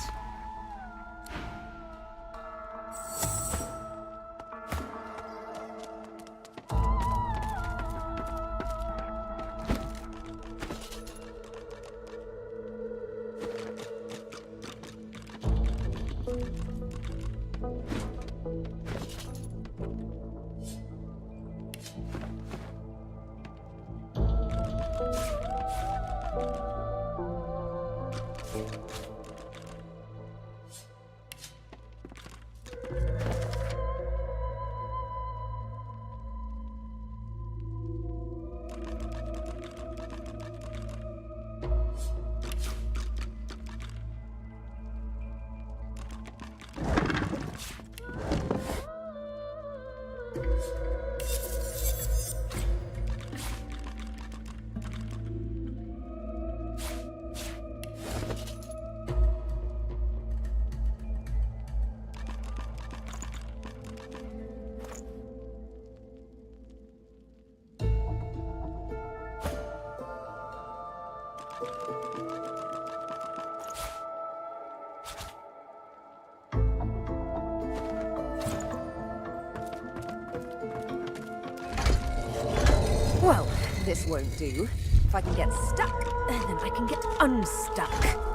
Well, this won't do. If I can get stuck, then I can get unstuck.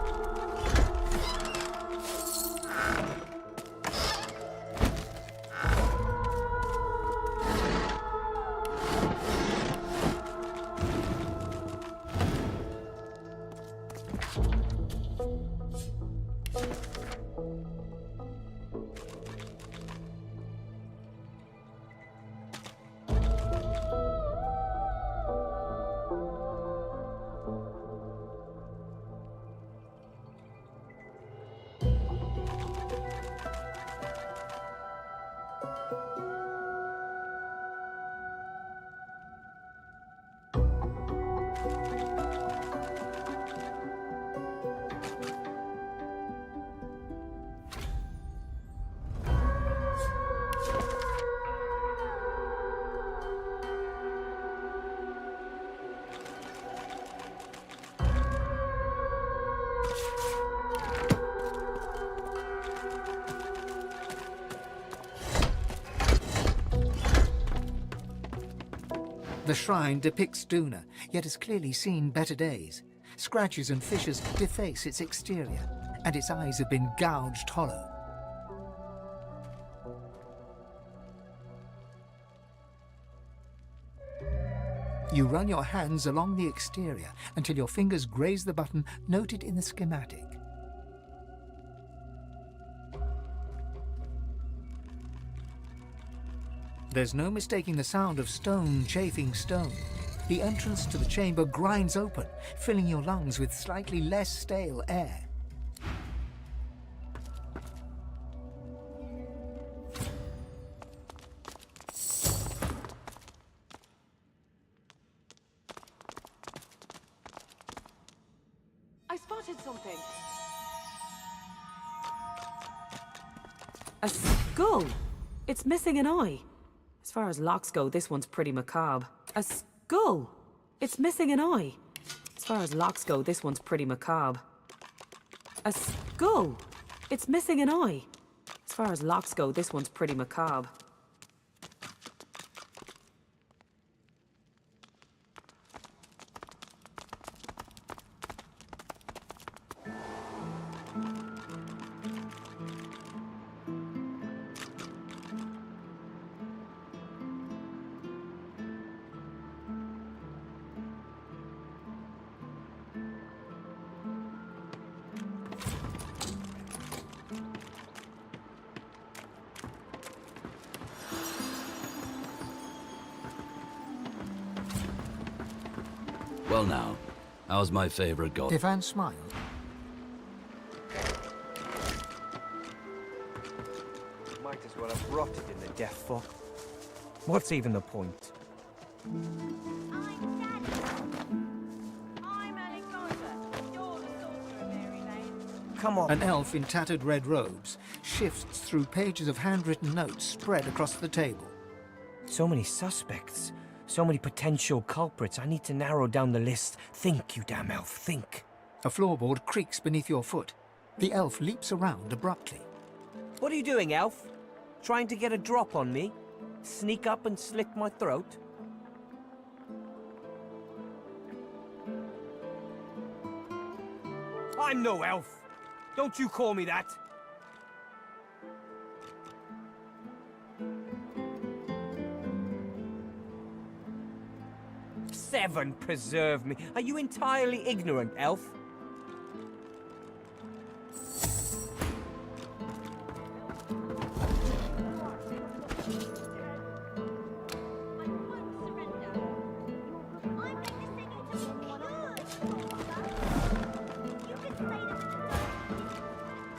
The shrine depicts Duna, yet has clearly seen better days. Scratches and fissures deface its exterior, and its eyes have been gouged hollow. You run your hands along the exterior until your fingers graze the button noted in the schematic. There's no mistaking the sound of stone chafing stone. The entrance to the chamber grinds open, filling your lungs with slightly less stale air. I spotted something. A skull. It's missing an eye. As far as locks go, this one's pretty macabre. A skull. It's missing an eye. As far as locks go, this one's pretty macabre. A skull. It's missing an eye. As far as locks go, this one's pretty macabre. Well now, how's my favorite god? Ivan smiled. Might as well have rotted in the death fuck. What's even the point? Come on. An elf in tattered red robes shifts through pages of handwritten notes spread across the table. So many suspects. So many potential culprits. I need to narrow down the list. Think, you damn elf, think. A floorboard creaks beneath your foot. The elf leaps around abruptly. What are you doing, elf? Trying to get a drop on me? Sneak up and slit my throat? I'm no elf. Don't you call me that. Seven, preserve me. Are you entirely ignorant, elf?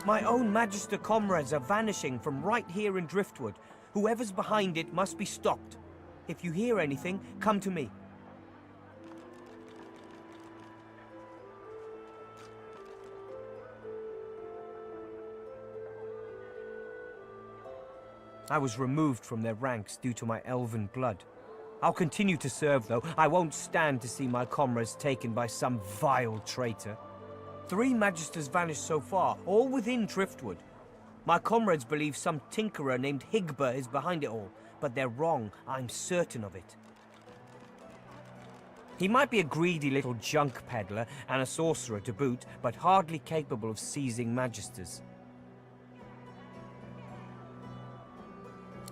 My own Magister comrades are vanishing from right here in Driftwood. Whoever's behind it must be stopped. If you hear anything, come to me. I was removed from their ranks due to my elven blood. I'll continue to serve, though. I won't stand to see my comrades taken by some vile traitor. 3 Magisters vanished so far, all within Driftwood. My comrades believe some tinkerer named Higba is behind it all, but they're wrong. I'm certain of it. He might be a greedy little junk peddler and a sorcerer to boot, but hardly capable of seizing Magisters.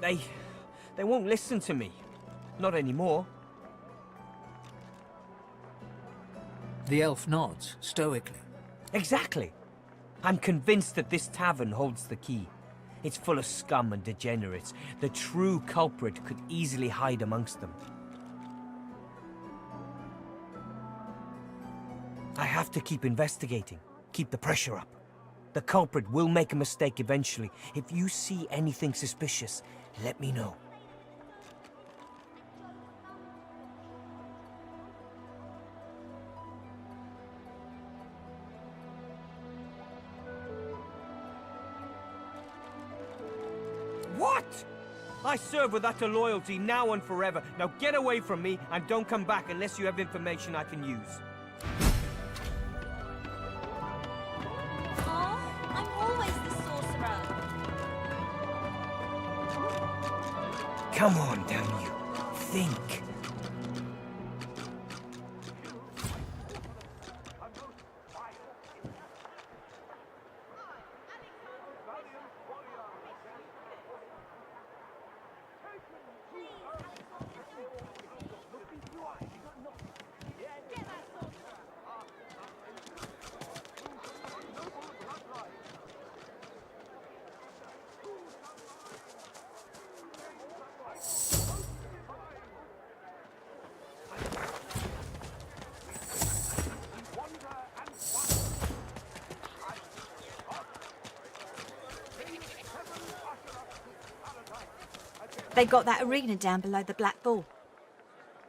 They won't listen to me. Not anymore. The elf nods, stoically. Exactly. I'm convinced that this tavern holds the key. It's full of scum and degenerates. The true culprit could easily hide amongst them. I have to keep investigating. Keep the pressure up. The culprit will make a mistake eventually. If you see anything suspicious, let me know. What? I serve with utter loyalty now and forever. Now get away from me and don't come back unless you have information I can use. I'm always the sorcerer. Come on, damn you. Think. They got that arena down below the Black Bull.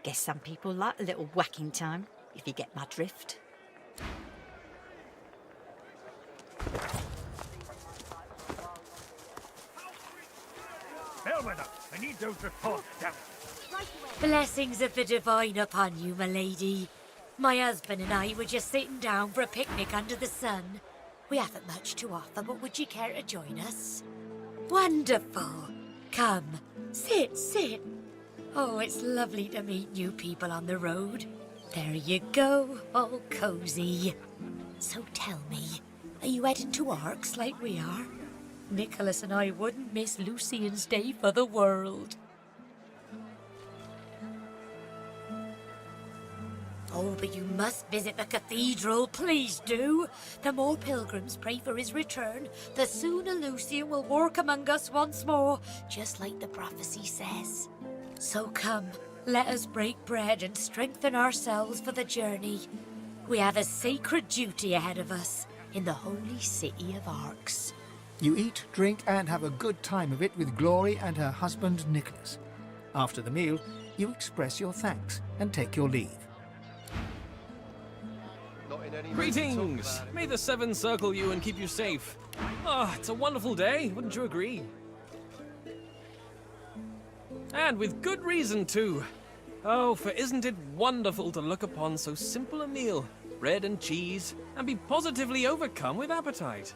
Guess some people like a little whacking time, if you get my drift. Bellwether, I need those reports down. Blessings of the divine upon you, my lady. My husband and I were just sitting down for a picnic under the sun. We haven't much to offer, but would you care to join us? Wonderful. Come, sit. Oh, it's lovely to meet new people on the road. There you go, all cozy. So tell me, are you heading to Arks like we are? Nicholas and I wouldn't miss Lucian's day for the world. Oh, but you must visit the cathedral, please do. The more pilgrims pray for his return, the sooner Lucian will walk among us once more, just like the prophecy says. So come, let us break bread and strengthen ourselves for the journey. We have a sacred duty ahead of us in the holy city of Arks. You eat, drink, and have a good time of it with Glory and her husband Nicholas. After the meal, you express your thanks and take your leave. Greetings! May the Seven circle you and keep you safe. Ah, it's a wonderful day, wouldn't you agree? And with good reason, too. Oh, for isn't it wonderful to look upon so simple a meal, bread and cheese, and be positively overcome with appetite?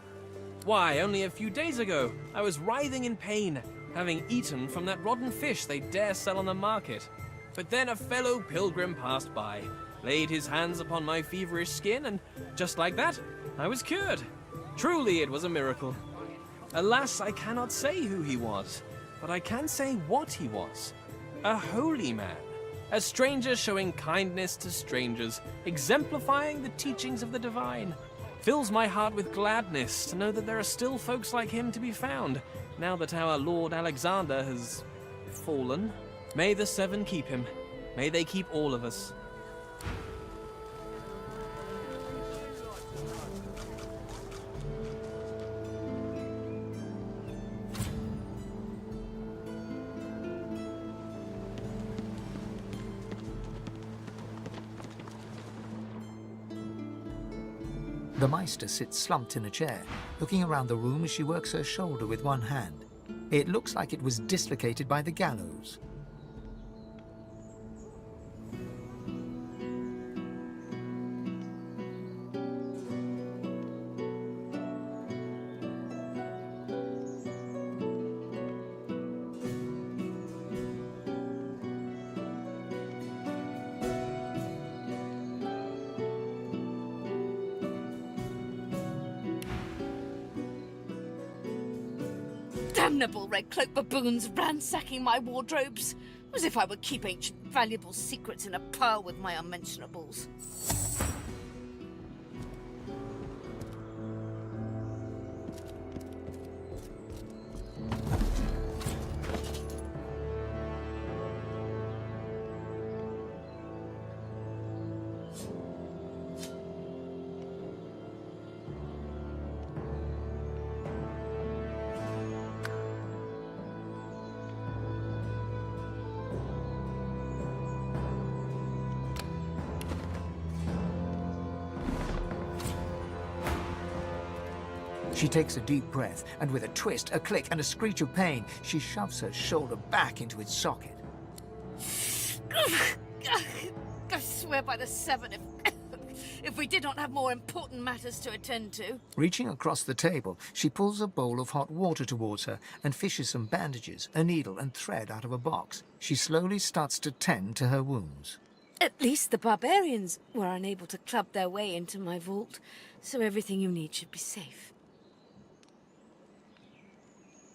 Why, only a few days ago, I was writhing in pain, having eaten from that rotten fish they dare sell on the market. But then a fellow pilgrim passed by, laid his hands upon my feverish skin, and just like that, I was cured. Truly, it was a miracle. Alas, I cannot say who he was, but I can say what he was. A holy man. A stranger showing kindness to strangers, exemplifying the teachings of the divine. Fills my heart with gladness to know that there are still folks like him to be found, now that our Lord Alexander has fallen. May the Seven keep him. May they keep all of us. The Meister sits slumped in a chair, looking around the room as she works her shoulder with one hand. It looks like it was dislocated by the gallows. Damnable red cloak baboons ransacking my wardrobes, as if I would keep ancient valuable secrets in a pile with my unmentionables. She takes a deep breath, and with a twist, a click, and a screech of pain, she shoves her shoulder back into its socket. I swear by the Seven, if we did not have more important matters to attend to. Reaching across the table, she pulls a bowl of hot water towards her and fishes some bandages, a needle, and thread out of a box. She slowly starts to tend to her wounds. At least the barbarians were unable to club their way into my vault, so everything you need should be safe.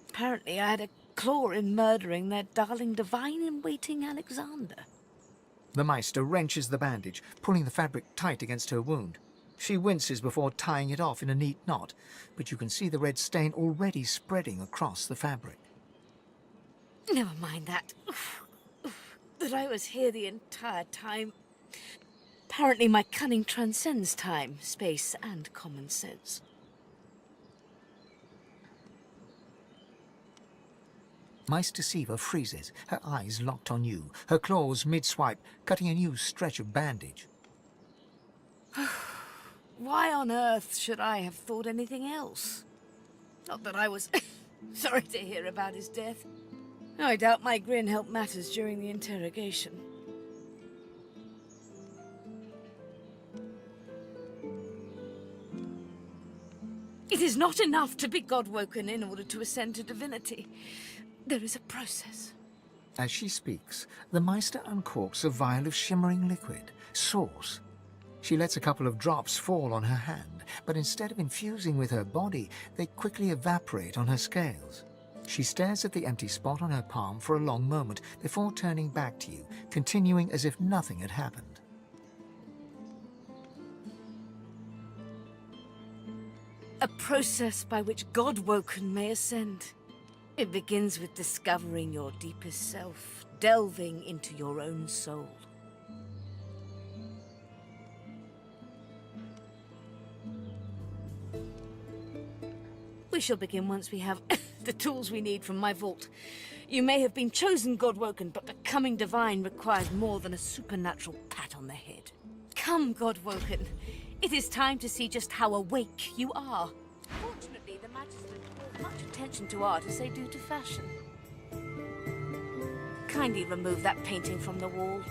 Apparently I had a claw in murdering their darling divine-in-waiting Alexander. The Meister wrenches the bandage, pulling the fabric tight against her wound. She winces before tying it off in a neat knot, but you can see the red stain already spreading across the fabric. Never mind that. That I was here the entire time. Apparently my cunning transcends time, space, and common sense. Meister Siva freezes, her eyes locked on you, her claws mid-swipe, cutting a new stretch of bandage. Why on earth should I have thought anything else? Not that I was sorry to hear about his death. I doubt my grin helped matters during the interrogation. It is not enough to be God-woken in order to ascend to divinity. There is a process. As she speaks, the Meister uncorks a vial of shimmering liquid, sauce. She lets a couple of drops fall on her hand, but instead of infusing with her body, they quickly evaporate on her scales. She stares at the empty spot on her palm for a long moment before turning back to you, continuing as if nothing had happened. A process by which God-woken may ascend. It begins with discovering your deepest self, delving into your own soul. We shall begin once we have the tools we need from my vault. You may have been chosen God-woken, but becoming divine requires more than a supernatural pat on the head. Come, God-woken. It is time to see just how awake you are. Fortunately, the Magistrate calls much attention to art as they do to fashion. Kindly remove that painting from the wall.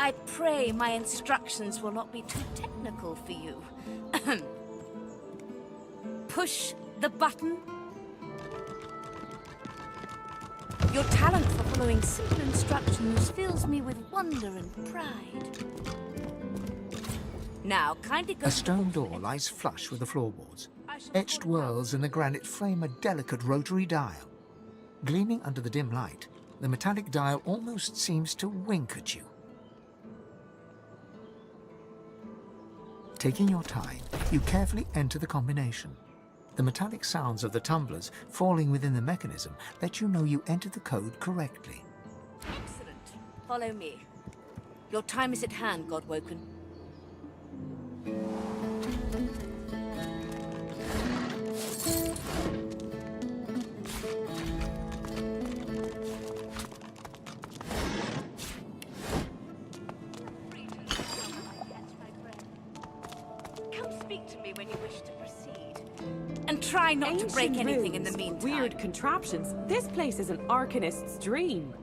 I pray my instructions will not be too technical for you. Push the button. Your talent for following simple instructions fills me with wonder and pride. Now, kindly go... A stone door lies flush with the floorboards. Etched whorls in the granite frame a delicate rotary dial. Gleaming under the dim light, the metallic dial almost seems to wink at you. Taking your time, you carefully enter the combination. The metallic sounds of the tumblers falling within the mechanism let you know you entered the code correctly. Excellent. Follow me. Your time is at hand, Godwoken. Come speak to me when you wish to proceed. And try not to break anything in the meantime. Weird contraptions. This place is an arcanist's dream.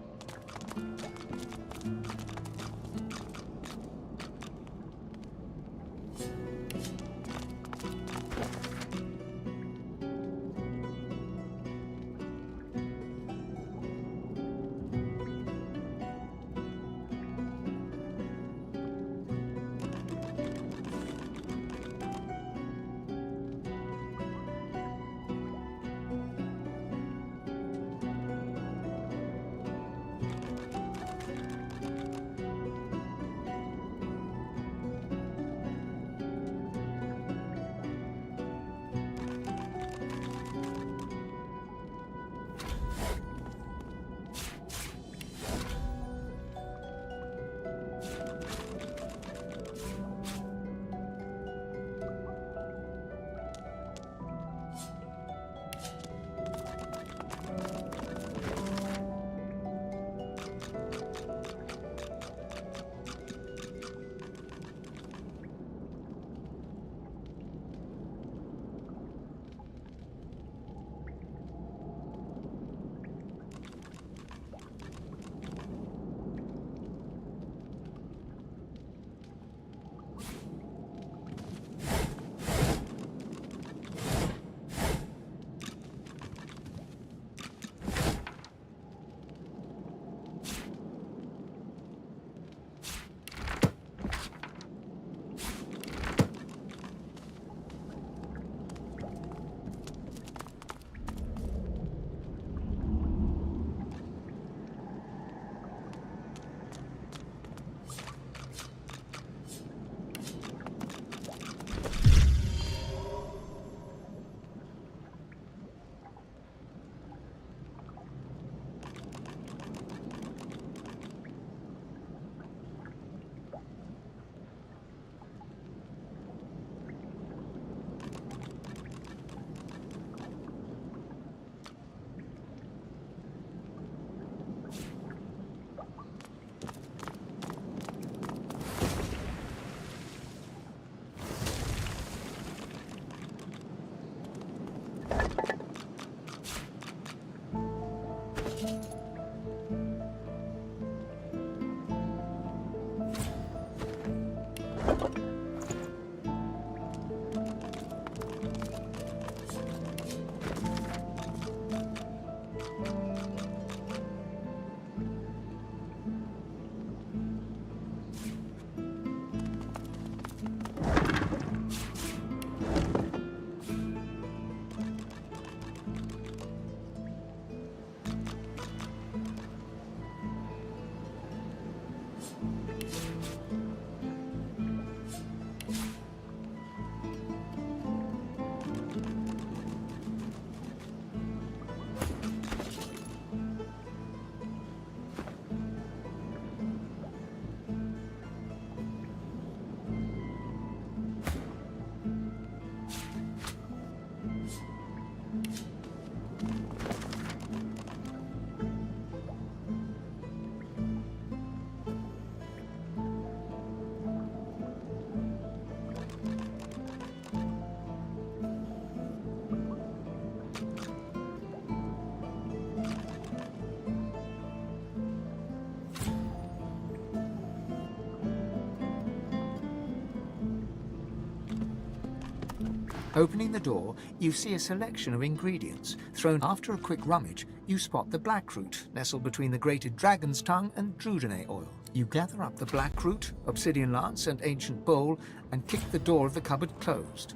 Opening the door, you see a selection of ingredients. Thrown after a quick rummage, you spot the blackroot, nestled between the grated dragon's tongue and drudene oil. You gather up the blackroot, obsidian lance, and ancient bowl, and kick the door of the cupboard closed.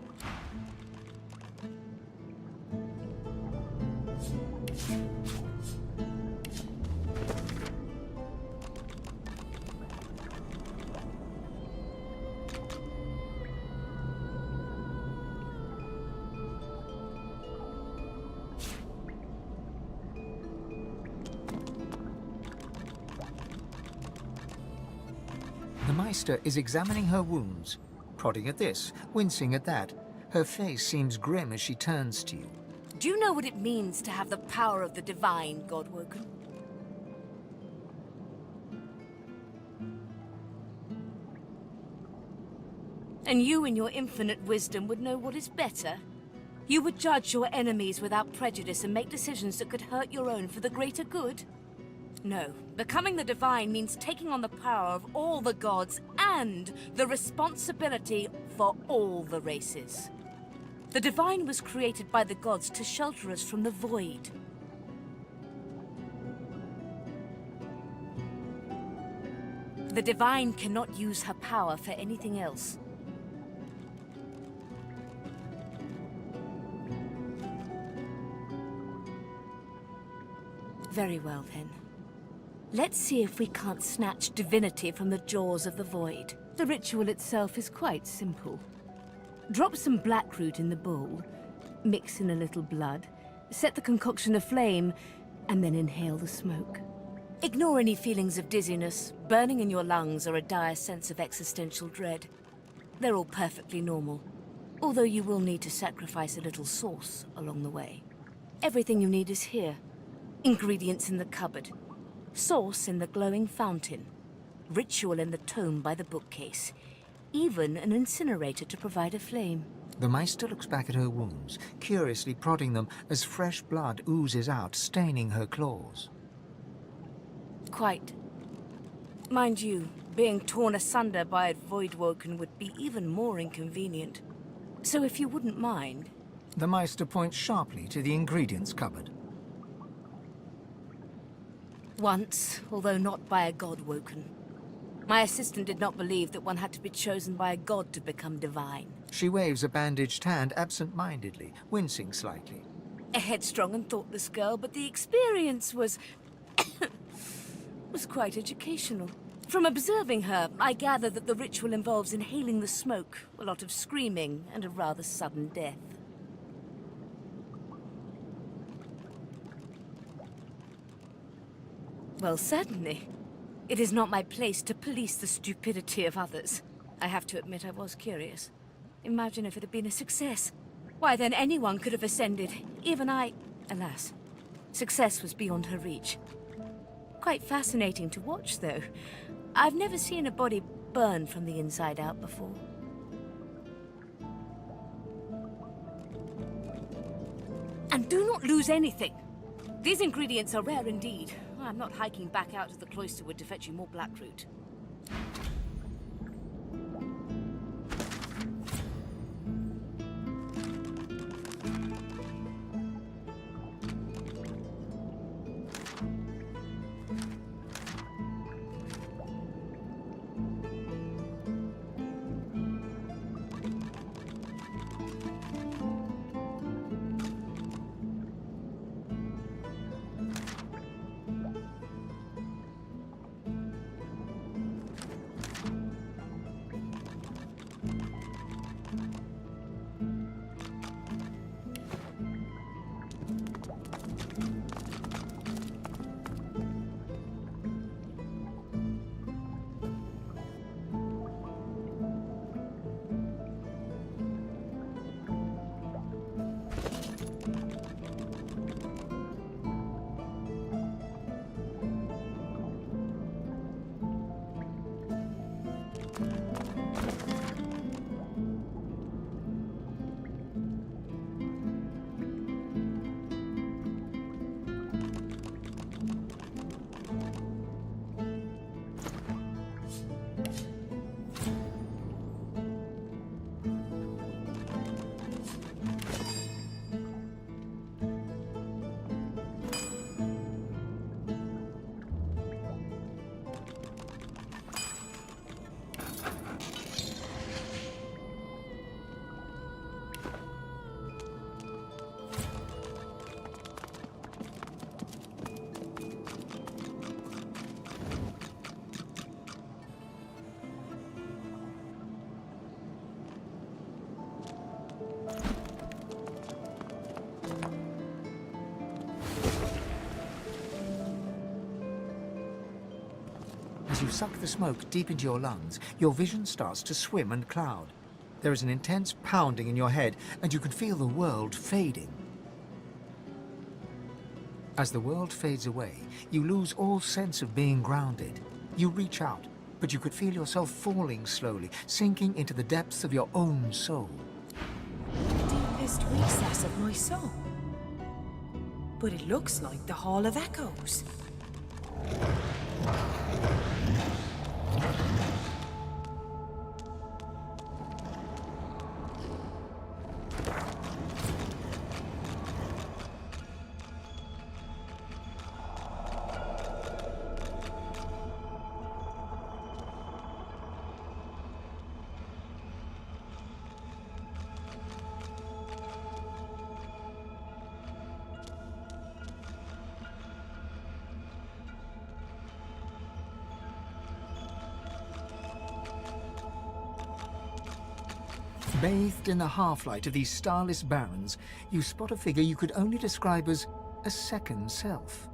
The Meister is examining her wounds, prodding at this, wincing at that. Her face seems grim as she turns to you. Do you know what it means to have the power of the divine, Godwoken? And you, in your infinite wisdom, would know what is better? You would judge your enemies without prejudice and make decisions that could hurt your own for the greater good? No. Becoming the divine means taking on the power of all the gods and the responsibility for all the races. The divine was created by the gods to shelter us from the void. The divine cannot use her power for anything else. Very well, then. Let's see if we can't snatch divinity from the jaws of the void. The ritual itself is quite simple. Drop some blackroot in the bowl, mix in a little blood, set the concoction aflame, and then inhale the smoke. Ignore any feelings of dizziness, burning in your lungs, or a dire sense of existential dread. They're all perfectly normal, although you will need to sacrifice a little sauce along the way. Everything you need is here. Ingredients in the cupboard. Sauce in the glowing fountain. Ritual in the tome by the bookcase. Even an incinerator to provide a flame. The Meister looks back at her wounds, curiously prodding them as fresh blood oozes out, staining her claws. Quite. Mind you, being torn asunder by a Voidwoken would be even more inconvenient. So if you wouldn't mind... The Meister points sharply to the ingredients cupboard. Once, although not by a Godwoken. My assistant did not believe that one had to be chosen by a god to become divine. She waves a bandaged hand absent-mindedly, wincing slightly. A headstrong and thoughtless girl, but the experience was... was quite educational. From observing her, I gather that the ritual involves inhaling the smoke, a lot of screaming, and a rather sudden death. Well, certainly. It is not my place to police the stupidity of others. I have to admit I was curious. Imagine if it had been a success. Why, then anyone could have ascended. Even I... Alas, success was beyond her reach. Quite fascinating to watch, though. I've never seen a body burn from the inside out before. And do not lose anything. These ingredients are rare indeed. I'm not hiking back out to the Cloisterwood to fetch you more blackroot. As you suck the smoke deep into your lungs, your vision starts to swim and cloud. There is an intense pounding in your head, and you can feel the world fading. As the world fades away, you lose all sense of being grounded. You reach out, but you could feel yourself falling slowly, sinking into the depths of your own soul. The deepest recess of my soul. But it looks like the Hall of Echoes. Bathed in the half-light of these starless barrens, you spot a figure you could only describe as a second self.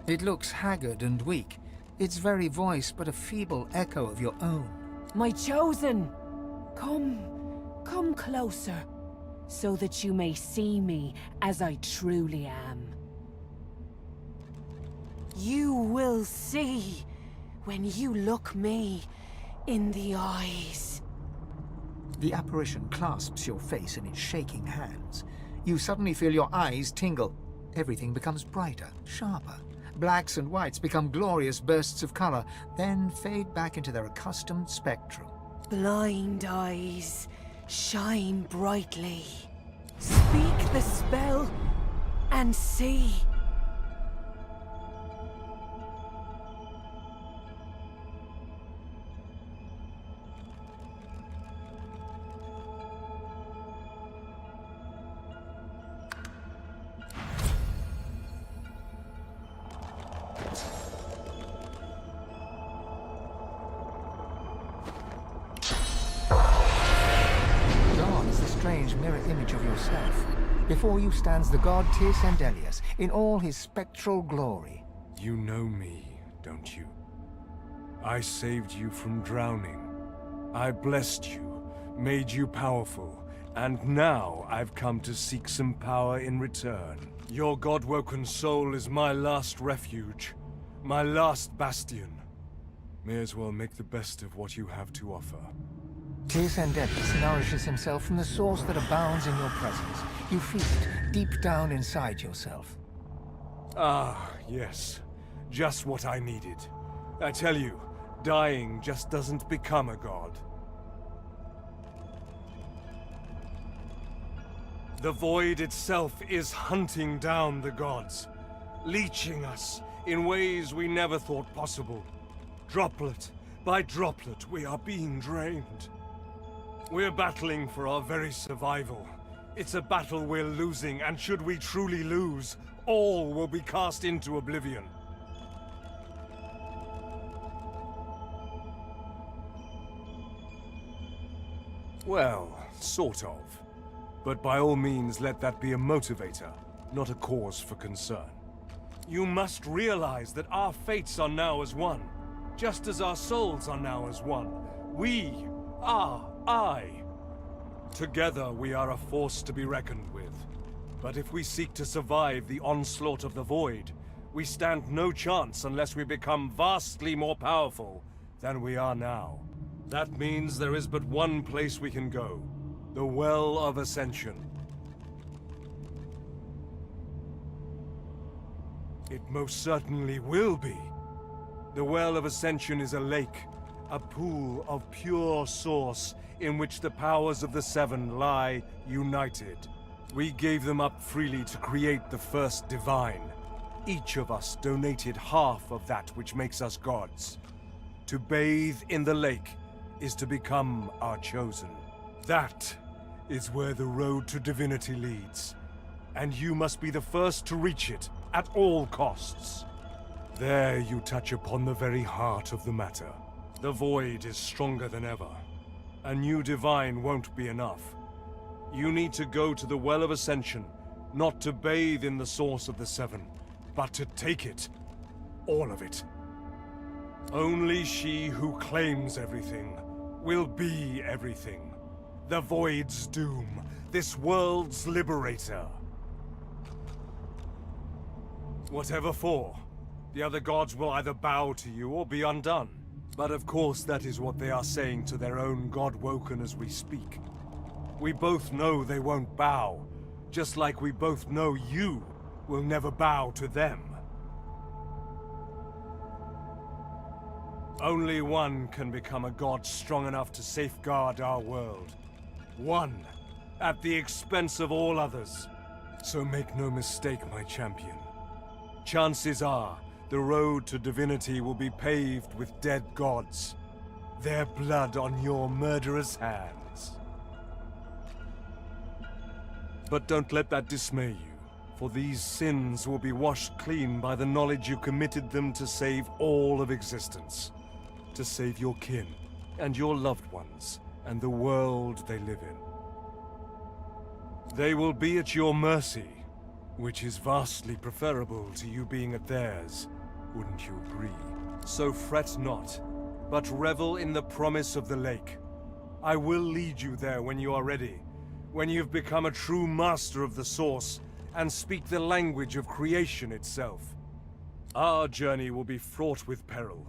It looks haggard and weak, its very voice but a feeble echo of your own. My chosen! Come closer, so that you may see me as I truly am. You will see when you look me in the eyes. The apparition clasps your face in its shaking hands. You suddenly feel your eyes tingle. Everything becomes brighter, sharper. Blacks and whites become glorious bursts of color, then fade back into their accustomed spectrum. Blind eyes, shine brightly. Speak the spell and see. Mirror image of yourself. Before you stands the god Tis in all his spectral glory. You know me, don't you? I saved you from drowning. I blessed you, made you powerful, and now I've come to seek some power in return. Your god-woken soul is my last refuge, my last bastion. May as well make the best of what you have to offer. Tis nourishes himself from the source that abounds in your presence. You feel it deep down inside yourself. Ah, yes. Just what I needed. I tell you, dying just doesn't become a god. The void itself is hunting down the gods, leeching us in ways we never thought possible. Droplet by droplet, we are being drained. We're battling for our very survival. It's a battle we're losing, and should we truly lose, all will be cast into oblivion. Well, sort of. But by all means, let that be a motivator, not a cause for concern. You must realize that our fates are now as one, just as our souls are now as one. We are I. Together we are a force to be reckoned with. But if we seek to survive the onslaught of the Void, we stand no chance unless we become vastly more powerful than we are now. That means there is but one place we can go. The Well of Ascension. It most certainly will be. The Well of Ascension is a lake, a pool of pure source in which the powers of the Seven lie united. We gave them up freely to create the first divine. Each of us donated half of that which makes us gods. To bathe in the lake is to become our chosen. That is where the road to divinity leads, and you must be the first to reach it at all costs. There you touch upon the very heart of the matter. The Void is stronger than ever. A new divine won't be enough. You need to go to the Well of Ascension, not to bathe in the source of the Seven, but to take it. All of it. Only she who claims everything will be everything. The Void's doom, this world's liberator. Whatever for, the other gods will either bow to you or be undone. But of course that is what they are saying to their own God-woken as we speak. We both know they won't bow, just like we both know you will never bow to them. Only one can become a god strong enough to safeguard our world. One, at the expense of all others. So make no mistake, my champion. Chances are, the road to divinity will be paved with dead gods. Their blood on your murderous hands. But don't let that dismay you, for these sins will be washed clean by the knowledge you committed them to save all of existence. To save your kin, and your loved ones, and the world they live in. They will be at your mercy, which is vastly preferable to you being at theirs, wouldn't you agree? So fret not, but revel in the promise of the lake. I will lead you there when you are ready, when you've become a true master of the Source, and speak the language of creation itself. Our journey will be fraught with peril.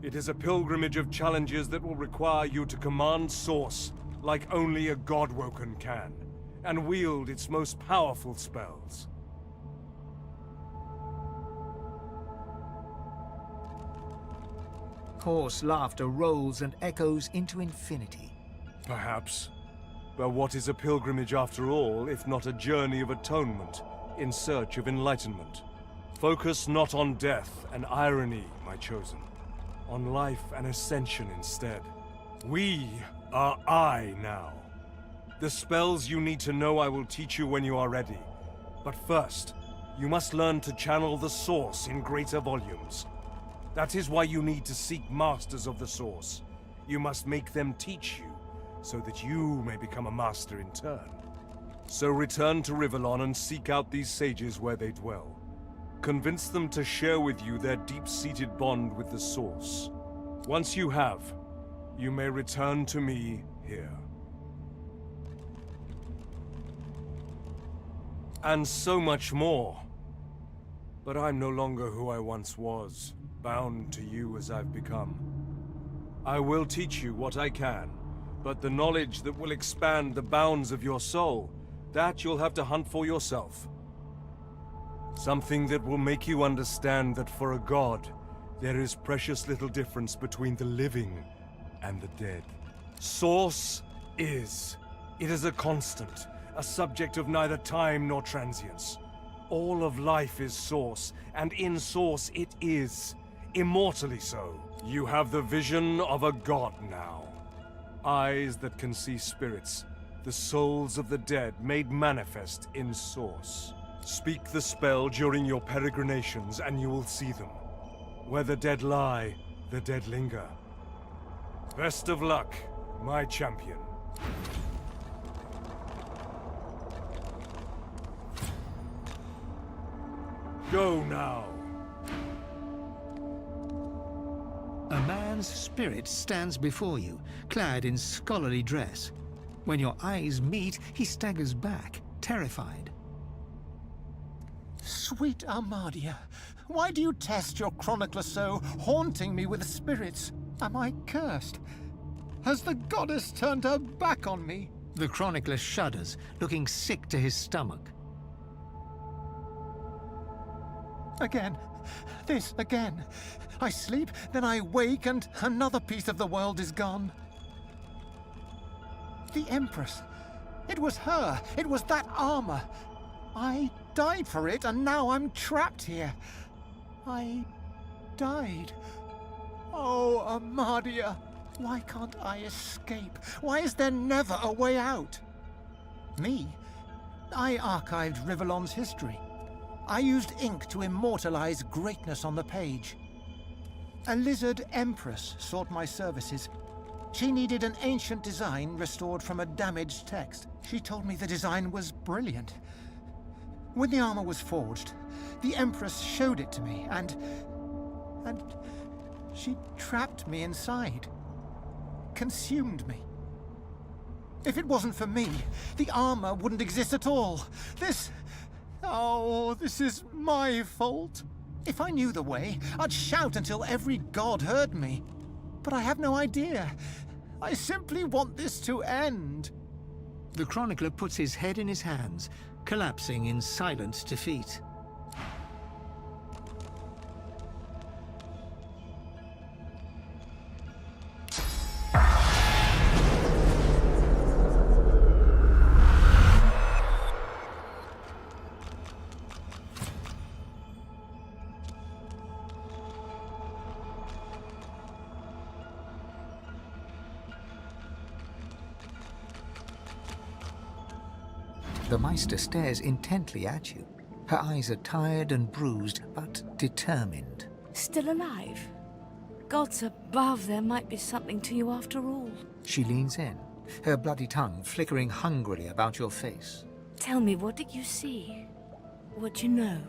It is a pilgrimage of challenges that will require you to command Source like only a God-woken can, and wield its most powerful spells. Hoarse laughter rolls and echoes into infinity. Perhaps. But what is a pilgrimage after all, if not a journey of atonement, in search of enlightenment? Focus not on death and irony, my chosen. On life and ascension instead. We are I now. The spells you need to know I will teach you when you are ready. But first, you must learn to channel the Source in greater volumes. That is why you need to seek masters of the Source. You must make them teach you, so that you may become a master in turn. So return to Rivellon and seek out these sages where they dwell. Convince them to share with you their deep-seated bond with the Source. Once you have, you may return to me here. And so much more. But I'm no longer who I once was, bound to you as I've become. I will teach you what I can, but the knowledge that will expand the bounds of your soul, that you'll have to hunt for yourself. Something that will make you understand that for a god, there is precious little difference between the living and the dead. Source is. It is a constant, a subject of neither time nor transience. All of life is Source, and in Source it is. Immortally so. You have the vision of a god now. Eyes that can see spirits, the souls of the dead made manifest in Source. Speak the spell during your peregrinations and you will see them. Where the dead lie, the dead linger. Best of luck, my champion. Go now. A man's spirit stands before you, clad in scholarly dress. When your eyes meet, he staggers back, terrified. Sweet Armadia, why do you test your chronicler so, haunting me with spirits? Am I cursed? Has the goddess turned her back on me? The chronicler shudders, looking sick to his stomach. Again. This again. I sleep, then I wake, and another piece of the world is gone. The Empress. It was her. It was that armor. I died for it, and now I'm trapped here. I died. Oh, Armadia, why can't I escape? Why is there never a way out? Me? I archived Rivellon's history. I used ink to immortalize greatness on the page. A lizard empress sought my services. She needed an ancient design restored from a damaged text. She told me the design was brilliant. When the armor was forged, the Empress showed it to me, and She trapped me inside. Consumed me. If it wasn't for me, the armor wouldn't exist at all. This is my fault. If I knew the way, I'd shout until every god heard me. But I have no idea. I simply want this to end. The chronicler puts his head in his hands, collapsing in silent defeat. The Meister stares intently at you. Her eyes are tired and bruised, but determined. Still alive? Gods above, there might be something to you after all. She leans in, her bloody tongue flickering hungrily about your face. Tell me, what did you see? What do you know?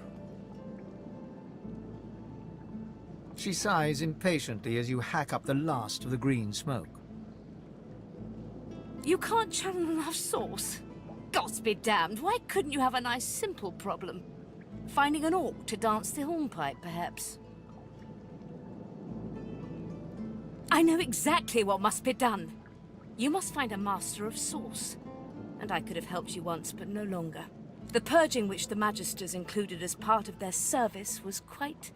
She sighs impatiently as you hack up the last of the green smoke. You can't channel enough sauce? Gods be damned, why couldn't you have a nice simple problem? Finding an orc to dance the hornpipe, perhaps? I know exactly what must be done. You must find a master of sauce. And I could have helped you once, but no longer. The purging which the Magisters included as part of their service was quite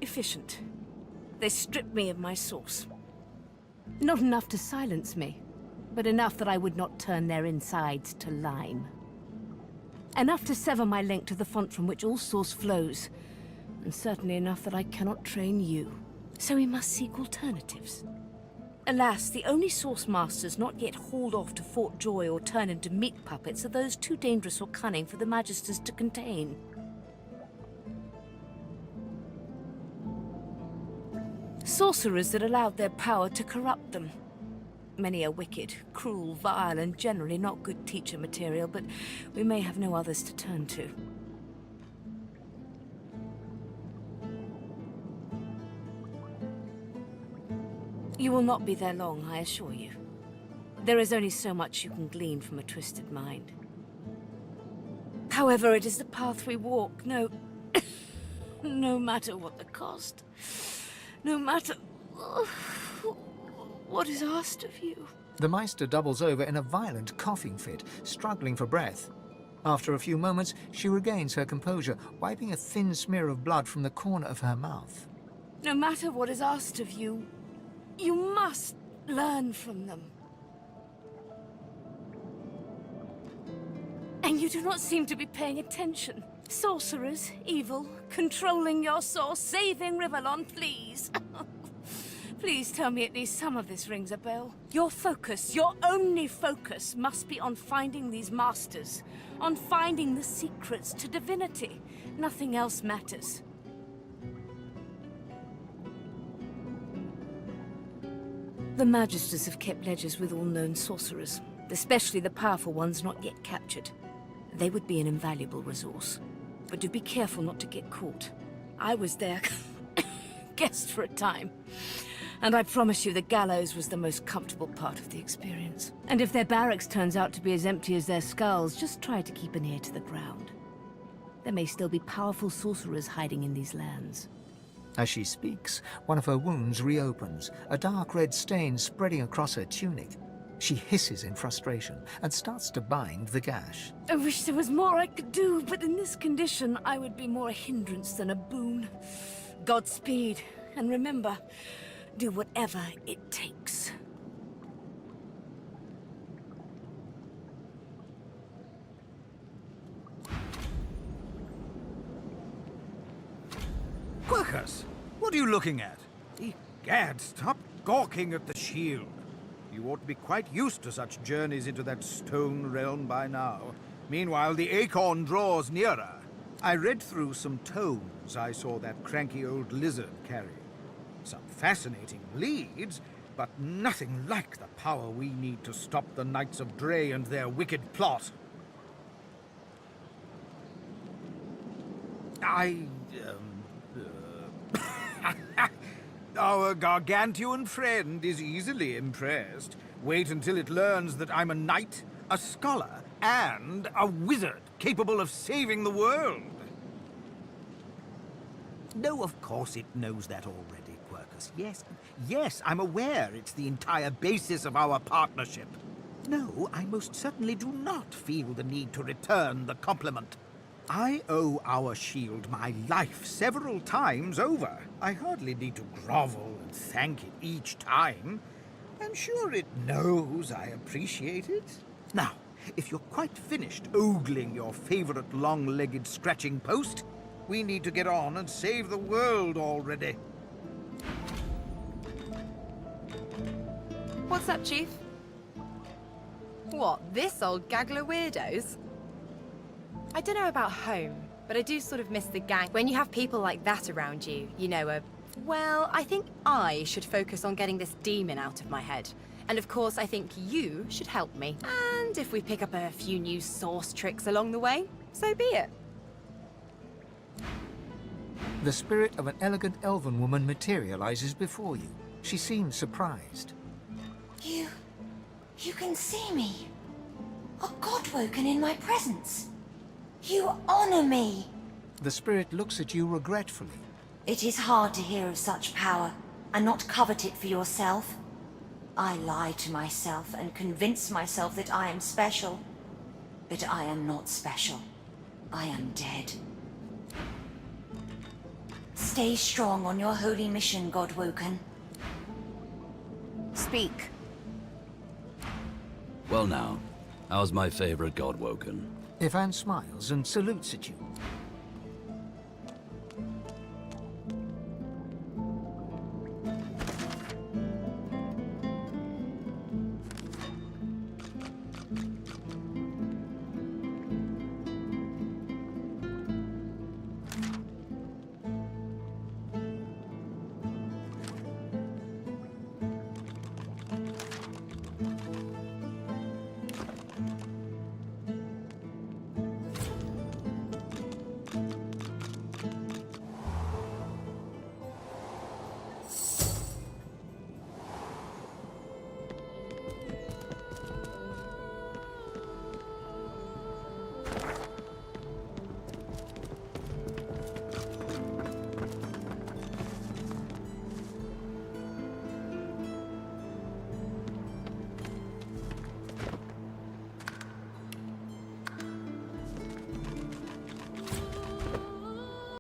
efficient. They stripped me of my sauce. Not enough to silence me, but enough that I would not turn their insides to lime. Enough to sever my link to the font from which all source flows, and certainly enough that I cannot train you. So we must seek alternatives. Alas, the only source masters not yet hauled off to Fort Joy or turned into meat puppets are those too dangerous or cunning for the Magisters to contain. Sorcerers that allowed their power to corrupt them. Many are wicked, cruel, vile, and generally not good teacher material, but we may have no others to turn to. You will not be there long, I assure you. There is only so much you can glean from a twisted mind. However, it is the path we walk, no matter what the cost. No matter what is asked of you. The Meister doubles over in a violent coughing fit, struggling for breath. After a few moments, she regains her composure, wiping a thin smear of blood from the corner of her mouth. No matter what is asked of you, you must learn from them. And you do not seem to be paying attention. Sorcerers, evil, controlling your source, saving Rivellon, please. Please tell me at least some of this rings a bell. Your focus, your only focus, must be on finding these masters, on finding the secrets to divinity. Nothing else matters. The Magisters have kept ledgers with all known sorcerers, especially the powerful ones not yet captured. They would be an invaluable resource. But do be careful not to get caught. I was their guest for a time. And I promise you the gallows was the most comfortable part of the experience. And if their barracks turns out to be as empty as their skulls, just try to keep an ear to the ground. There may still be powerful sorcerers hiding in these lands. As she speaks, one of her wounds reopens, a dark red stain spreading across her tunic. She hisses in frustration and starts to bind the gash. I wish there was more I could do, but in this condition, I would be more a hindrance than a boon. Godspeed, and remember, do whatever it takes. Quercus, what are you looking at? Egad, stop gawking at the shield. You ought to be quite used to such journeys into that stone realm by now. Meanwhile, the acorn draws nearer. I read through some tomes I saw that cranky old lizard carry. Some fascinating leads, but nothing like the power we need to stop the Knights of Dre and their wicked plot. Our gargantuan friend is easily impressed. Wait until it learns that I'm a knight, a scholar, and a wizard capable of saving the world. No, of course it knows that already, Quercus. Yes, I'm aware it's the entire basis of our partnership. No, I most certainly do not feel the need to return the compliment. I owe our shield my life several times over. I hardly need to grovel and thank it each time. I'm sure it knows I appreciate it. Now, if you're quite finished ogling your favorite long-legged scratching post, we need to get on and save the world already. What's up, Chief? What, this old gaggle of weirdos? I don't know about home, but I do sort of miss the gang. When you have people like that around you, you know, well, I think I should focus on getting this demon out of my head. And of course, I think you should help me. And if we pick up a few new source tricks along the way, so be it. The spirit of an elegant elven woman materializes before you. She seems surprised. You can see me. A godwoken in my presence. You honor me. The spirit looks at you regretfully. It is hard to hear of such power and not covet it for yourself. I lie to myself and convince myself that I am special. But I am not special. I am dead. Stay strong on your holy mission, Godwoken. Speak. Well now, how's my favorite Godwoken? Ivan smiles and salutes at you.